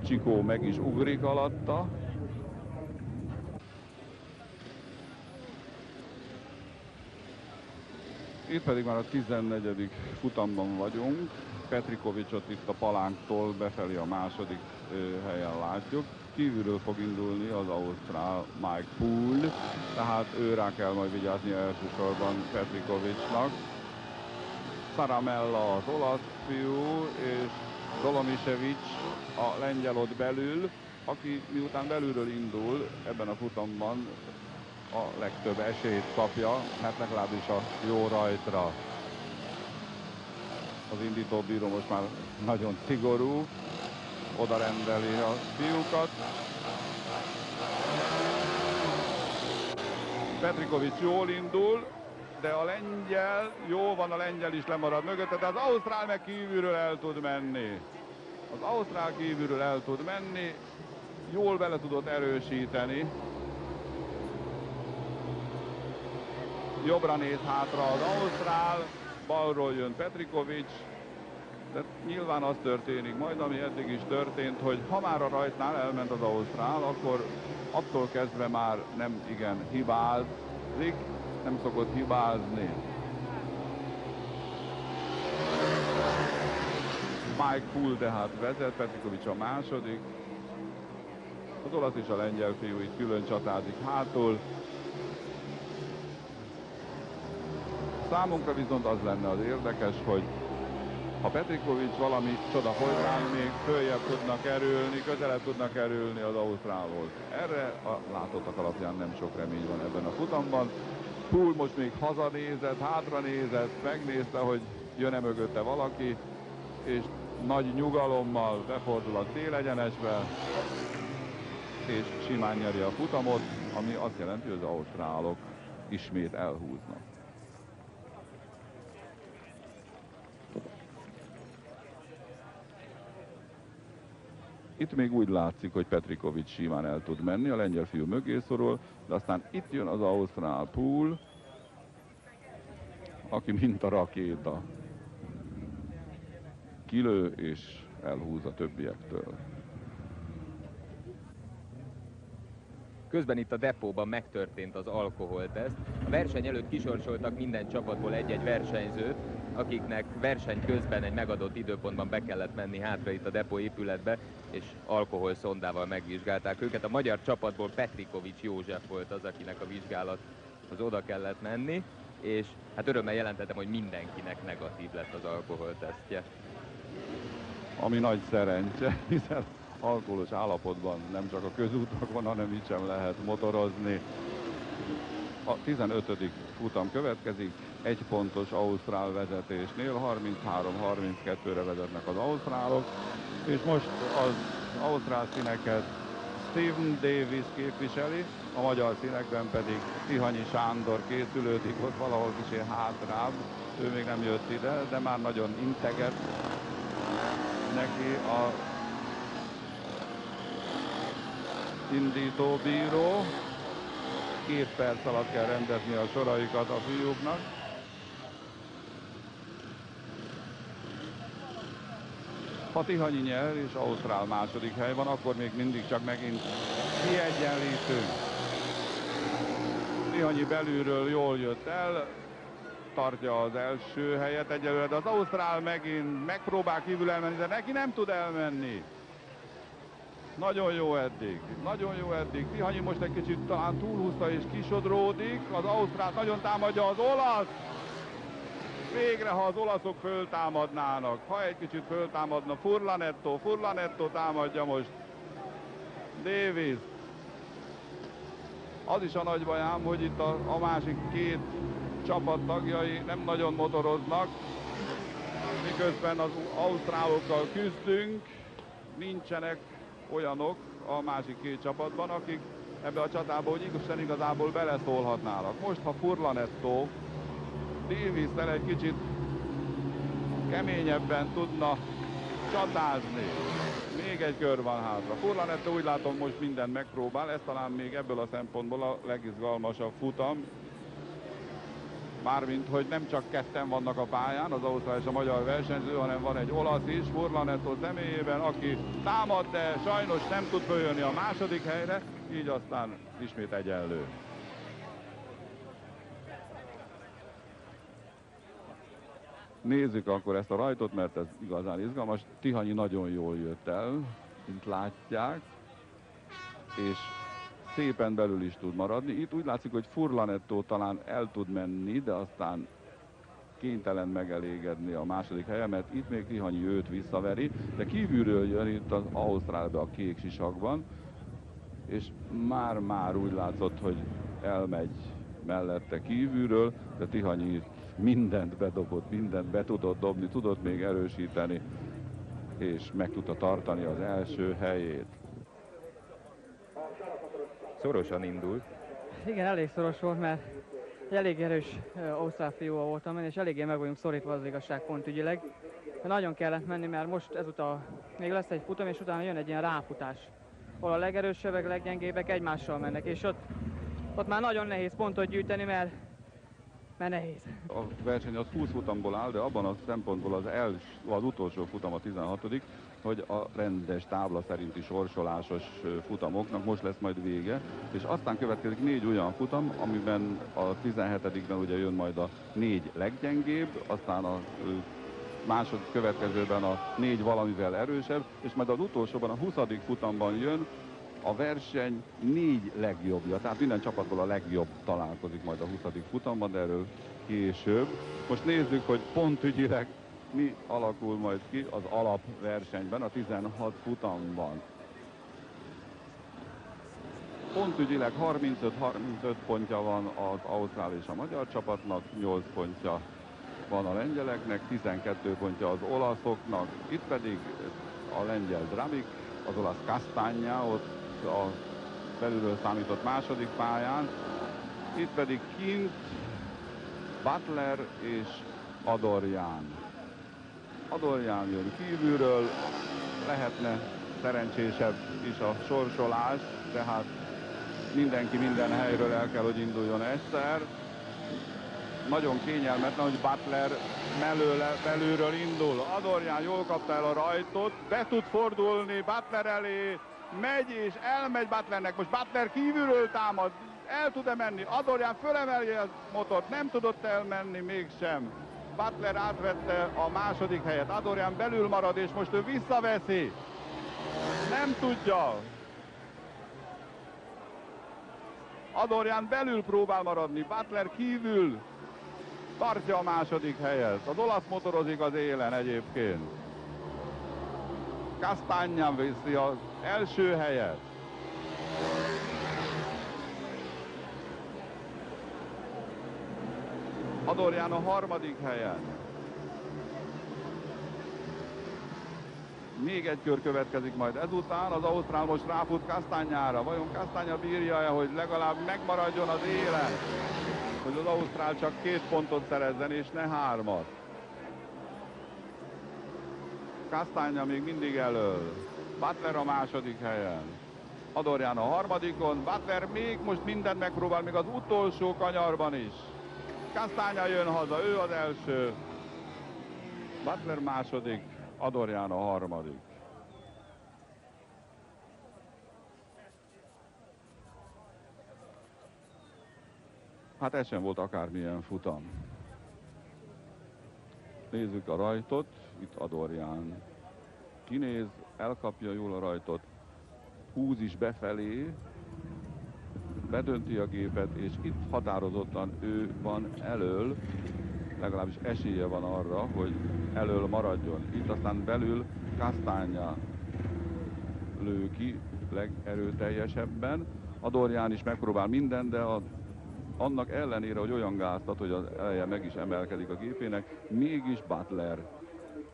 Csikó meg is ugrik alatta. Itt pedig már a 14. futamban vagyunk. Petrikovicsot itt a palánktól befelé a második helyen látjuk. Kívülről fog indulni az ausztrál Mike Poole, tehát ő rá kell majd vigyázni elsősorban Petrikovicsnak. Szaramella az olasz fiú, és Dolomisevic a lengyel ott belül, aki miután belülről indul ebben a futamban a legtöbb esélyt kapja, hát legalábbis a jó rajtra. Az indítóbíró most már nagyon szigorú, oda rendeli a fiúkat. Petrikovics jól indul, de a lengyel, jó van, a lengyel is lemarad mögötte, de az ausztrál meg kívülről el tud menni. Az ausztrál kívülről el tud menni, jól bele tudott erősíteni. Jobbra néz hátra az ausztrál, balról jön Petrikovics, de nyilván az történik majd, ami eddig is történt, hogy ha már a rajtnál elment az ausztrál, akkor attól kezdve már nem igen hibázik, nem szokott hibázni. Mike Poole tehát vezet, Petrikovics a második. Az olasz és a lengyel fiú itt külön csatázik hátul. Számunkra viszont az lenne az érdekes, hogy ha Petrikovics valami csoda folytán még följebb tudna kerülni, közelebb tudna kerülni az ausztrálhoz. Erre a látottak alapján nem sok remény van ebben a futamban. Poole most még hazanézett, hátra nézett, megnézte, hogy jön-e mögötte valaki, és nagy nyugalommal befordul a célegyenesbe, és simán nyeri a futamot, ami azt jelenti, hogy az ausztrálok ismét elhúznak. Itt még úgy látszik, hogy Petrikovics simán el tud menni, a lengyel fiú mögé szorul, de aztán itt jön az ausztrál Poole, aki mint a rakéta kilő és elhúz a többiektől. Közben itt a depóban megtörtént az alkoholteszt. A verseny előtt kisorsoltak minden csapatból egy-egy versenyzőt, akiknek verseny közben egy megadott időpontban be kellett menni hátra itt a depó épületbe, és alkoholszondával megvizsgálták őket. A magyar csapatból Petrikovics József volt az, akinek a vizsgálathoz oda kellett menni, és hát örömmel jelentettem, hogy mindenkinek negatív lett az alkoholtesztje. ami nagy szerencse, hiszen alkoholos állapotban nem csak a közútokon, hanem itt sem lehet motorozni. A 15. futam következik, egy pontos ausztrál vezetésnél, 33-32-re vezetnek az ausztrálok, és most az ausztrál színeket Stephen Davis képviseli, a magyar színekben pedig Tihanyi Sándor készülődik, ott valahol kicsit hátrább, ő még nem jött ide, de már nagyon integet neki a indítóbíró. 2 perc alatt kell rendezni a soraikat a fiúknak. Ha Tihanyi nyer és ausztrál második hely van, akkor még mindig csak megint kiegyenlítünk. Tihanyi belülről jól jött el, tartja az első helyet egyelőre, de az ausztrál megint megpróbál kívül elmenni, de neki nem tud elmenni. Nagyon jó eddig, nagyon jó eddig. Tihanyi most egy kicsit talán túlhúzta és kisodródik. Az ausztrál nagyon támadja az olasz. Végre, ha az olaszok föltámadnának. Ha egy kicsit föltámadna Furlanetto támadja most Davis. Az is a nagy bajám, hogy itt a másik 2 csapat tagjai nem nagyon motoroznak. Miközben az ausztrálokkal küzdünk, nincsenek olyanok a másik 2 csapatban, akik ebbe a csatába, hogy igazából beleszólhatnának. Most, ha Furlanetto Davis-tel egy kicsit keményebben tudna csatázni. Még egy kör van hátra. Furlanetto úgy látom most mindent megpróbál, ez talán még ebből a szempontból a legizgalmasabb futam. Mármint, hogy nem csak ketten vannak a pályán, az ausztrál és a magyar versenyző, hanem van egy olasz is, Furlanetto személyében, aki támad, de sajnos nem tud följönni a második helyre, így aztán ismét egyenlő. Nézzük akkor ezt a rajtot, mert ez igazán izgalmas. Tihanyi nagyon jól jött el, mint látják, és szépen belül is tud maradni. Itt úgy látszik, hogy Furlanetto talán el tud menni, de aztán kénytelen megelégedni a második helyen, mert itt még Tihanyi őt visszaveri, de kívülről jön itt az ausztrálbe a kék sisakban, és már úgy látszott, hogy elmegy mellette kívülről, de Tihanyi mindent bedobott, mindent be tudott dobni, tudott még erősíteni, és meg tudta tartani az első helyét. Szorosan indult. Igen, elég szoros volt, mert egy elég erős ausztrál fiúval voltam, és eléggé meg vagyunk szorítva az igazság pontügyileg. Nagyon kellett menni, mert most ezután még lesz egy futam, és utána jön egy ilyen ráfutás, ahol a legerősebbek, leggyengébbek egymással mennek, és ott már nagyon nehéz pontot gyűjteni, mert nehéz. A verseny az 20 futamból áll, de abban a szempontból az utolsó futam a 16., hogy a rendes tábla szerinti sorsolásos futamoknak most lesz majd vége, és aztán következik 4 olyan futam, amiben a 17-ben ugye jön majd a 4 leggyengébb, aztán a következőben a 4 valamivel erősebb, és majd az utolsóban, a 20. futamban jön a verseny 4 legjobbja, tehát minden csapatból a legjobb találkozik majd a 20. futamban, de erről később. Most nézzük, hogy pontügyileg mi alakul majd ki az alapversenyben, a 16 futamban. Pontügyileg 35 pontja van az ausztrál és a magyar csapatnak, 8 pontja van a lengyeleknek, 12 pontja az olaszoknak, itt pedig a lengyel Dramik, az olasz Castagna, ott a belülről számított második pályán, itt pedig kint Butler és Adorján. Adorján jön kívülről, lehetne szerencsésebb is a sorsolás, tehát mindenki minden helyről el kell, hogy induljon egyszer. Nagyon kényelmetlen, hogy Butler belülről indul. Adorján jól kapta el a rajtot, be tud fordulni Butler elé, megy és elmegy Butlernek. Most Butler kívülről támad, el tud-e menni? Adorján fölemeli a motort, nem tudott elmenni mégsem. Butler átvette a második helyet, Adorján belül marad, és most ő visszaveszi. Nem tudja. Adorján belül próbál maradni, Butler kívül tartja a második helyet. Az olasz motorozik az élen egyébként. Castagna viszi az első helyet. Adorján a harmadik helyen. Még egy kör következik majd ezután, az ausztrál most ráfut Castagnára. Vajon Castagna bírja-e, hogy legalább megmaradjon az élen? Hogy az ausztrál csak 2 pontot szerezzen, és ne 3-at. Castagna még mindig elől. Butler a második helyen. Adorján a harmadikon. Butler még most mindent megpróbál, még az utolsó kanyarban is. Castagna jön haza, ő az első. Butler második, Adorján a harmadik. Hát ez sem volt akármilyen futam. Nézzük a rajtot, itt Adorján kinéz, elkapja jól a rajtot, húz is befelé, bedönti a gépet, és itt határozottan ő van elől, legalábbis esélye van arra, hogy elől maradjon. Itt aztán belül Castagna lő ki legerőteljesebben. Adorján is megpróbál mindent, de annak ellenére, hogy olyan gáztat, hogy az eleje meg is emelkedik a gépének, mégis Butler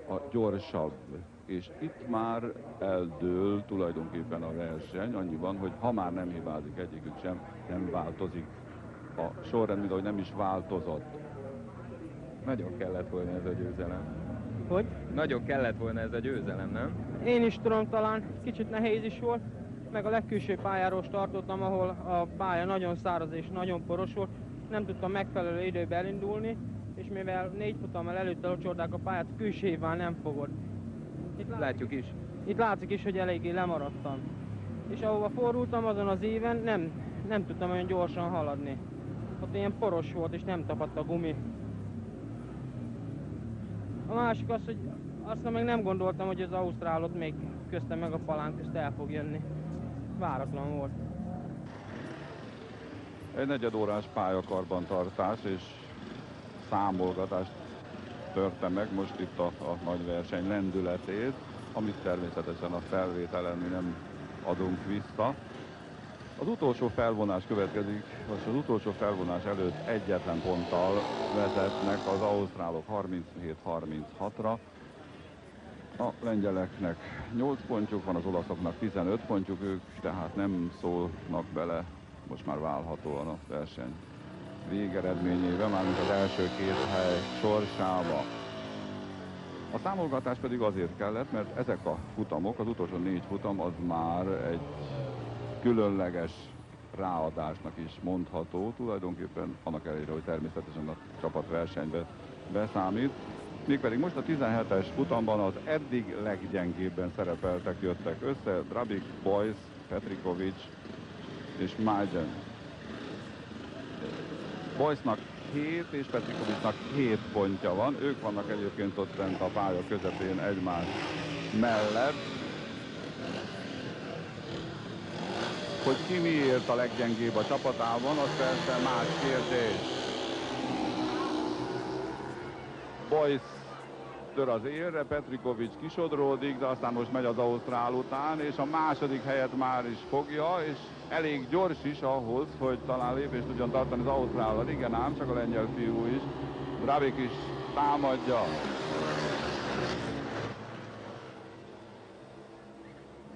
a gyorsabb. És itt már eldől tulajdonképpen a verseny, annyiban, hogy ha már nem hibázik egyikük sem, nem változik a sorrend, mint ahogy nem is változott. Nagyon kellett volna ez a győzelem. Hogy? Nagyon kellett volna ez a győzelem, nem? Én is tudom, talán kicsit nehéz is volt, meg a legkülső pályáról startoltam, ahol a pálya nagyon száraz és nagyon poros volt. Nem tudtam megfelelő időben elindulni, és mivel 4 futammal előtte locsordák a pályát, külsőjével nem fogod. Látjuk is. Itt látszik is, hogy eléggé lemaradtam. És ahova fordultam azon az éven, nem tudtam olyan gyorsan haladni. Ott ilyen poros volt, és nem tapadt a gumi. A másik az, hogy aztán meg nem gondoltam, hogy az ausztrálot még köztem meg a palánk közt el fog jönni. Váratlan volt. Egy negyedórás pályakarbantartás és számolgatást törte meg most itt a nagy verseny lendületét, amit természetesen a felvételen mi nem adunk vissza. Az utolsó felvonás következik, most az utolsó felvonás előtt egyetlen ponttal vezetnek az ausztrálok 37-36-ra. A lengyeleknek 8 pontjuk van, az olaszoknak 15 pontjuk, ők tehát nem szólnak bele, most már válhatóan a verseny végeredményébe, mármint az első 2 hely sorsába. A számolgatás pedig azért kellett, mert ezek a futamok, az utolsó 4 futam, az már egy különleges ráadásnak is mondható, tulajdonképpen annak ellenére, hogy természetesen a csapatversenybe beszámít. Mégpedig most a 17-es futamban az eddig leggyengébben szerepeltek jöttek össze, Drabik, Boyce, Petrikovics és Maiden. Boyce-nak 7 és Petrikovicsnak 7 pontja van, ők vannak egyébként ott bent a pálya közepén egymás mellett. Hogy ki miért a leggyengébb a csapatában, az persze más kérdés. Boyce tör az élre, Petrikovics kisodródik, de aztán most megy az ausztrál után, és a második helyet már is fogja, és elég gyors is ahhoz, hogy talán lépést tudjon tartani az ausztrállal. Igen ám, csak a lengyel fiú is. Drabik is támadja.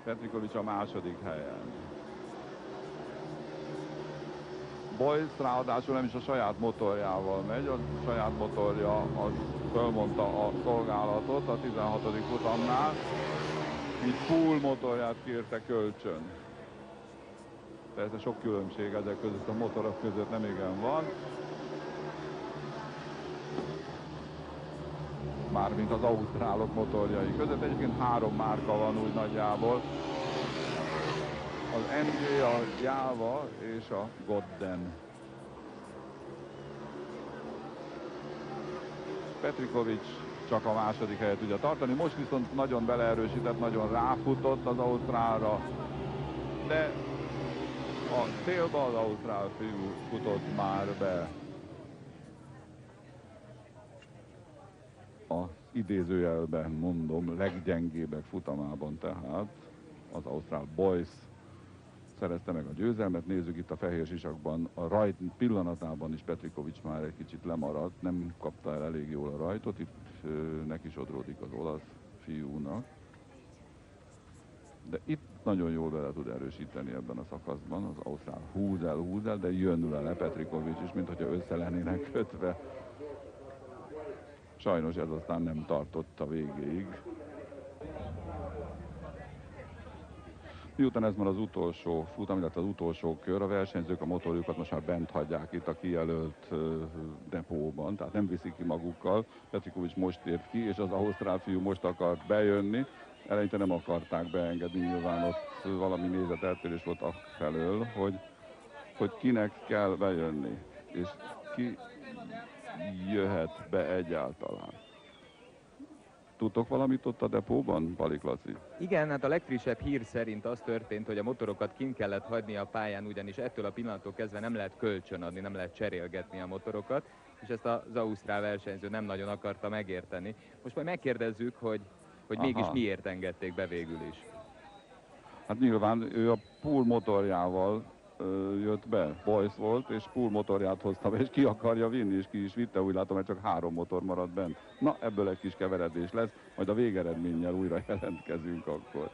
Petrikovics a második helyen. Boyce ráadásul nem is a saját motorjával megy, a saját motorja az fölmondta a szolgálatot a 16. futamnál, így full motorját kérte kölcsön. Persze sok különbség ezek között, a motorok között nem igen van. Mármint az ausztrálok motorjai között. Egyébként 3 márka van úgy nagyjából. Az MG, a Java és a Godden. Petrikovics csak a második helyet tudja tartani. Most viszont nagyon beleerősített, nagyon ráfutott az ausztrálra. De a célba az ausztrál fiú futott már be. Az idézőjelben mondom, leggyengébbek futamában tehát az ausztrál Boyce szerezte meg a győzelmet. Nézzük itt a fehér sisakban, a rajt pillanatában is Petrikovics már egy kicsit lemaradt, nem kapta el elég jól a rajtot, itt neki sodródik az olasz fiúnak. De itt nagyon jól bele tud erősíteni ebben a szakaszban, az ausztrál húz el, de jön vele Petrikovics is, mint hogyha össze lennének kötve. Sajnos ez aztán nem tartott a végéig. Miután ez már az utolsó futam, illetve az utolsó kör, a versenyzők a motorjukat most már bent hagyják itt a kijelölt depóban, tehát nem viszik ki magukkal. Petrikovics most ért ki, és az ausztrál fiú most akart bejönni. Eleinte nem akarták beengedni, nyilván ott valami nézeteltérés volt afelől, hogy kinek kell bejönni, és ki jöhet be egyáltalán. Tudtok valamit ott a depóban, Palik Laci? Igen, hát a legfrissebb hír szerint az történt, hogy a motorokat kint kellett hagyni a pályán, ugyanis ettől a pillanattól kezdve nem lehet kölcsönadni, nem lehet cserélgetni a motorokat, és ezt az ausztrál versenyző nem nagyon akarta megérteni. Most majd megkérdezzük, hogy mégis miért engedték be végül is. Hát nyilván ő a pool motorjával jött be, Boyce volt, és pool motorját hozta be, és ki akarja vinni, és ki is vitte, úgy látom, hogy csak 3 motor maradt bent. Na, ebből egy kis keveredés lesz, majd a végeredménnyel újra jelentkezünk akkor.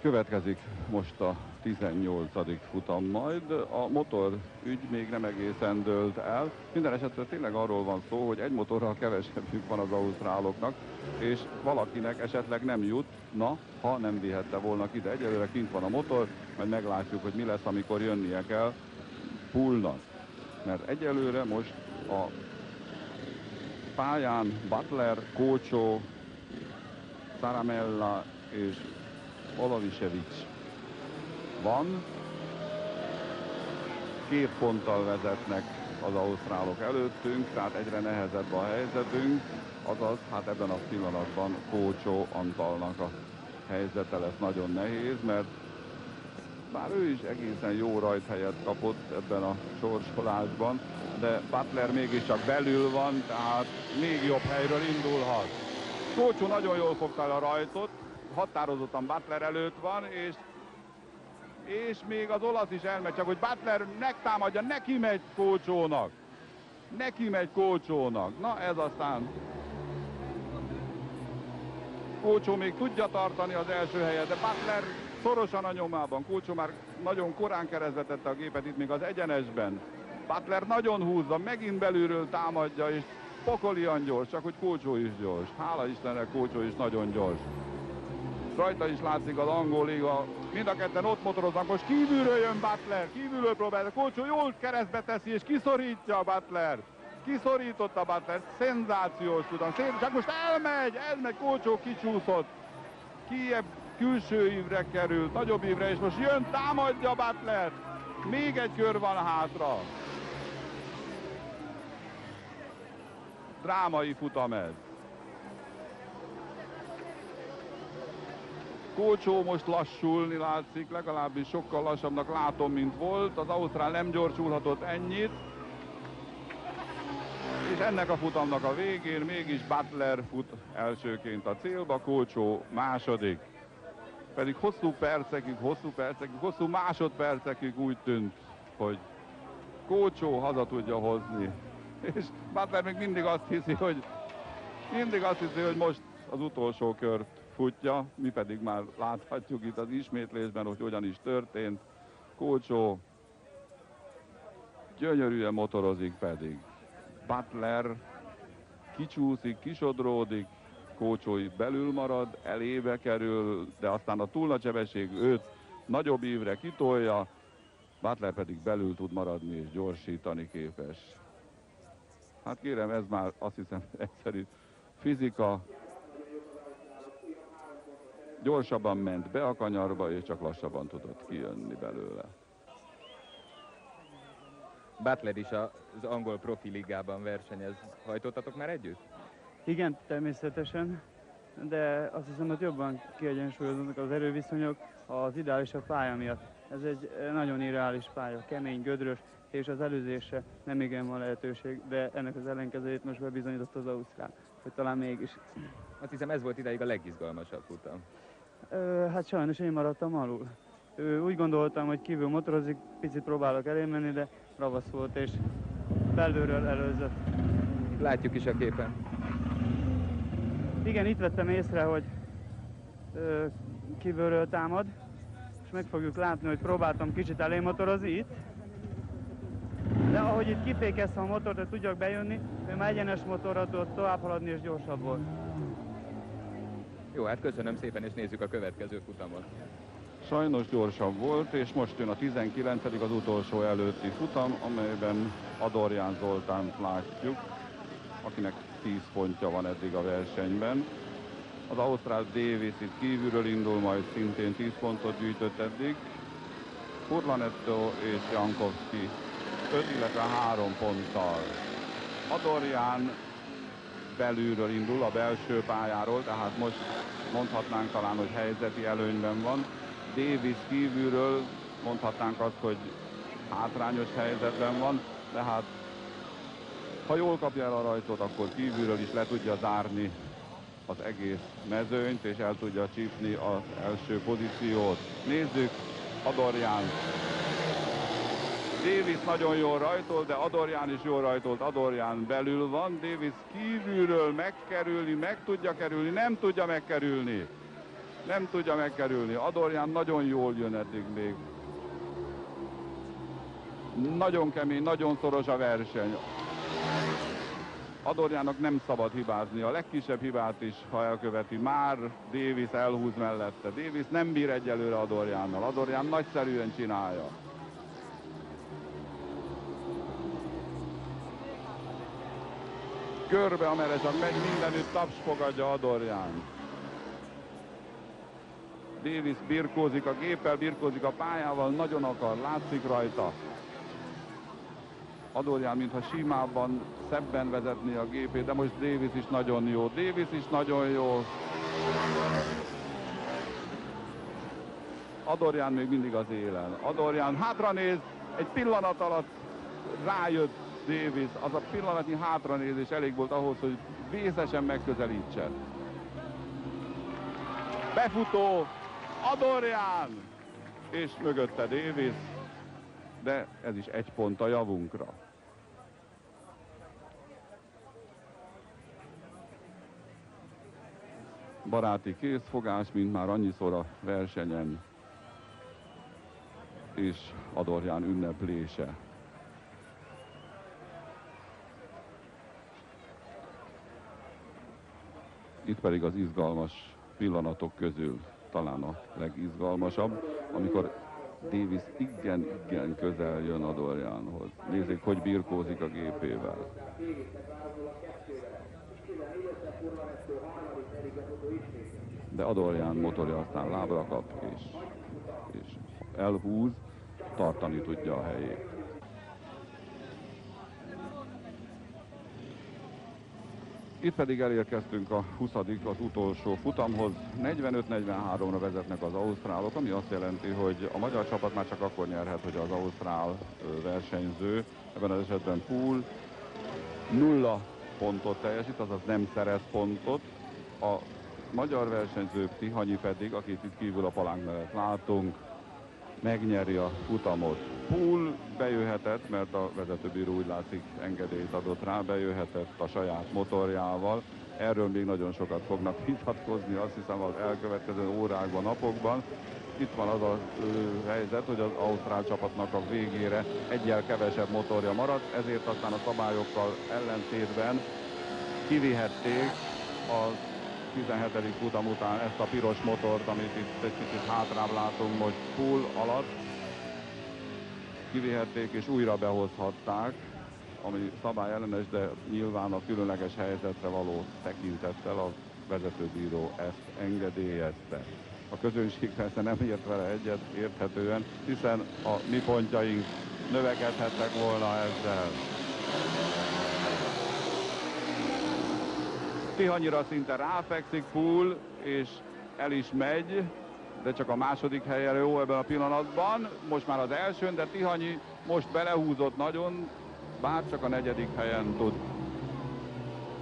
Következik most a 18. futam majd. A motor ügy még nem egészen dőlt el. Minden esetre tényleg arról van szó, hogy egy motorral kevesebbük van az ausztráloknak, és valakinek esetleg nem jut, na, ha nem vihette volna ide. Egyelőre kint van a motor, majd meglátjuk, hogy mi lesz, amikor jönnie kell Poolnak. Mert egyelőre most a pályán Butler, Kócsó, Saramella és Olavisevics van. 2 ponttal vezetnek az ausztrálok előttünk, tehát egyre nehezebb a helyzetünk, azaz hát ebben a pillanatban Kócsó Antalnak a helyzete lesz nagyon nehéz, mert bár ő is egészen jó rajthelyet kapott ebben a sorsolásban, de Butler mégiscsak belül van, tehát még jobb helyről indulhat. Kócsó nagyon jól fogta el a rajtot, határozottan Butler előtt van, és még az olasz is elmegy, csak hogy Butler megtámadja, neki megy Kócsónak. Neki megy Kócsónak. Na ez aztán... Kócsó még tudja tartani az első helyet, de Butler szorosan a nyomában. Kócsó már nagyon korán keresztbe tette a gépet itt még az egyenesben. Butler nagyon húzza, megint belülről támadja, és pokolian gyors, csak hogy Kócsó is gyors. Hála Istennek, Kócsó is nagyon gyors. Rajta is látszik az angol liga, mind a ketten ott motoroznak, most kívülről jön Butler, kívülről próbálja, Kócsó jól keresztbe teszi, és kiszorítja a Butler. Kiszorította Butler, szenzációs tudom, csak most elmegy, Kócsó kicsúszott, kijebb külső ívre került, nagyobb ívre, és most jön, támadja Butler, még egy kör van hátra. Drámai futam ez. Kócsó most lassulni látszik, legalábbis sokkal lassabbnak látom, mint volt. Az ausztrál nem gyorsulhatott ennyit. És ennek a futamnak a végén mégis Butler fut elsőként a célba, Kócsó második. Pedig hosszú másodpercekig úgy tűnt, hogy Kócsó haza tudja hozni. És Butler még mindig azt hiszi, hogy most az utolsó kört futja, mi pedig már láthatjuk itt az ismétlésben, hogy hogyan is történt. Kócsó gyönyörűen motorozik pedig. Butler kicsúszik, kisodródik, Kócsó belül marad, elébe kerül, de aztán a túl nagy sebesség őt nagyobb ívre kitolja, Butler pedig belül tud maradni és gyorsítani képes. Hát kérem, ez már azt hiszem egyszerű fizika. Gyorsabban ment be a kanyarba, és csak lassabban tudott kijönni belőle. Butler is az angol profi ligában versenyez. Hajtottatok már együtt? Igen, természetesen, de azt hiszem, hogy jobban kiegyensúlyozódnak az erőviszonyok az ideálisabb pálya miatt. Ez egy nagyon irreális pálya, kemény, gödrös, és az előzésre nem igen van lehetőség, de ennek az ellenkezőjét most bebizonyított az ausztrál, hogy talán mégis. Azt hiszem, ez volt idáig a legizgalmasabb futam. Hát sajnos én maradtam alul. Úgy gondoltam, hogy kívül motorozik, picit próbálok elé menni, de ravasz volt, és belülről előzött. Látjuk is a képen. Igen, itt vettem észre, hogy kívülről támad, és meg fogjuk látni, hogy próbáltam kicsit elé motorozni itt. De ahogy itt kifékeztem a motort, hogy tudjak bejönni, ő már egyenes motorra tudott tovább haladni, és gyorsabb volt. Jó, hát köszönöm szépen, és nézzük a következő futamot. Sajnos gyorsabb volt, és most jön a 19. az utolsó előtti futam, amelyben Adorján Zoltánt látjuk, akinek 10 pontja van eddig a versenyben. Az ausztrál Davis itt kívülről indul, majd szintén 10 pontot gyűjtött eddig. Furlanetto és Jankowski 5, illetve 3 ponttal. Adorján belülről indul, a belső pályáról, tehát most mondhatnánk talán, hogy helyzeti előnyben van. Davis kívülről mondhatnánk azt, hogy hátrányos helyzetben van, de hát ha jól kapja el a rajtot, akkor kívülről is le tudja zárni az egész mezőnyt, és el tudja csípni az első pozíciót. Nézzük Adorján. Davis nagyon jól rajtolt, de Adorján is jól rajtolt. Adorján belül van, Davis kívülről megkerülni, meg tudja kerülni, nem tudja megkerülni. Nem tudja megkerülni. Adorján nagyon jól jön eddig még. Nagyon kemény, nagyon szoros a verseny. Adorjának nem szabad hibázni. A legkisebb hibát is, ha elköveti, már Davis elhúz mellette. Davis nem bír egyelőre Adorjánnal. Adorján nagyszerűen csinálja. Körbe, amerre csak megy, mindenütt taps fogadja Adorján. Davis birkózik a géppel, birkózik a pályával, nagyon akar, látszik rajta. Adorján, mintha simábban, szebben vezetné a gépét, de most Davis is nagyon jó. Davis is nagyon jó. Adorján még mindig az élen. Adorján hátranéz, egy pillanat alatt rájött Davis. Az a pillanatnyi hátranézés elég volt ahhoz, hogy vészesen megközelítsen. Befutó Adorján! És mögötte Davis, de ez is 1 pont a javunkra. Baráti készfogás, mint már annyiszor a versenyen, és Adorján ünneplése. Itt pedig az izgalmas pillanatok közül talán a legizgalmasabb, amikor Davis igen közel jön Adorjánhoz. Nézzék, hogy birkózik a gépével. De Adorján motorja aztán lábra kap, és elhúz, tartani tudja a helyét. Itt pedig elérkeztünk a 20. az utolsó futamhoz. 45-43-ra vezetnek az ausztrálok, ami azt jelenti, hogy a magyar csapat már csak akkor nyerhet, hogy az ausztrál versenyző, ebben az esetben Poole 0 pontot teljesít, azaz nem szerez pontot. A magyar versenyző Tihanyi pedig, akit itt kívül a palánk mellett látunk, megnyeri a futamot. Poole bejöhetett, mert a vezetőbíró úgy látszik engedélyt adott rá, bejöhetett a saját motorjával. Erről még nagyon sokat fognak vitatkozni, azt hiszem az elkövetkező órákban, napokban. Itt van az a helyzet, hogy az ausztrál csapatnak a végére egyel kevesebb motorja maradt, ezért aztán a szabályokkal ellentétben kivihették a 17. futam után ezt a piros motort, amit itt egy kicsit hátrább látunk most Poole alatt. Kivihették és újra behozhatták, ami szabályellenes, de nyilván a különleges helyzetre való tekintettel a vezetőbíró ezt engedélyezte. A közönség persze nem ért vele egyet érthetően, hiszen a mi pontjaink növekedhettek volna ezzel. Tihanyira szinte ráfekszik Poole, és el is megy, de csak a második helyen jó ebben a pillanatban. Most már az elsőn, de Tihanyi most belehúzott nagyon, bár csak a negyedik helyen tud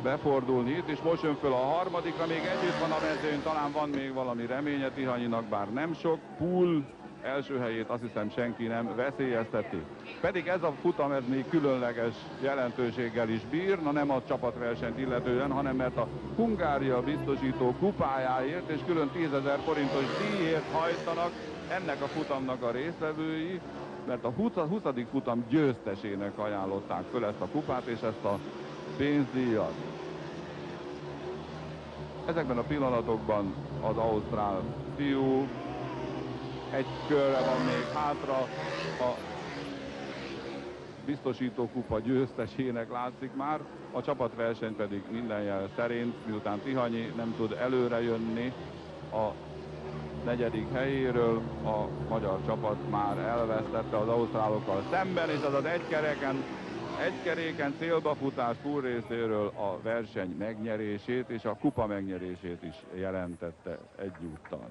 befordulni itt, és most jön föl a harmadikra, még együtt van a mezőn, talán van még valami reménye Tihanyinak, bár nem sok. Pool első helyét azt hiszem senki nem veszélyezteti. Pedig ez a futam ez még különleges jelentőséggel is bír, na nem a csapatversenyt illetően, hanem mert a Hungária biztosító kupájáért és külön 10 000 forintos díjért hajtanak ennek a futamnak a résztvevői, mert a 20. futam győztesének ajánlották föl ezt a kupát és ezt a pénzdíjat. Ezekben a pillanatokban az ausztrál fiú egy körre van még hátra, a biztosítókupa győztesének látszik már, a csapatverseny pedig minden jel szerint, miután Tihanyi nem tud előre jönni a negyedik helyéről, a magyar csapat már elvesztette az ausztrálokkal szemben, és az egykeréken célbafutás Pool részéről a verseny megnyerését és a kupa megnyerését is jelentette egyúttal.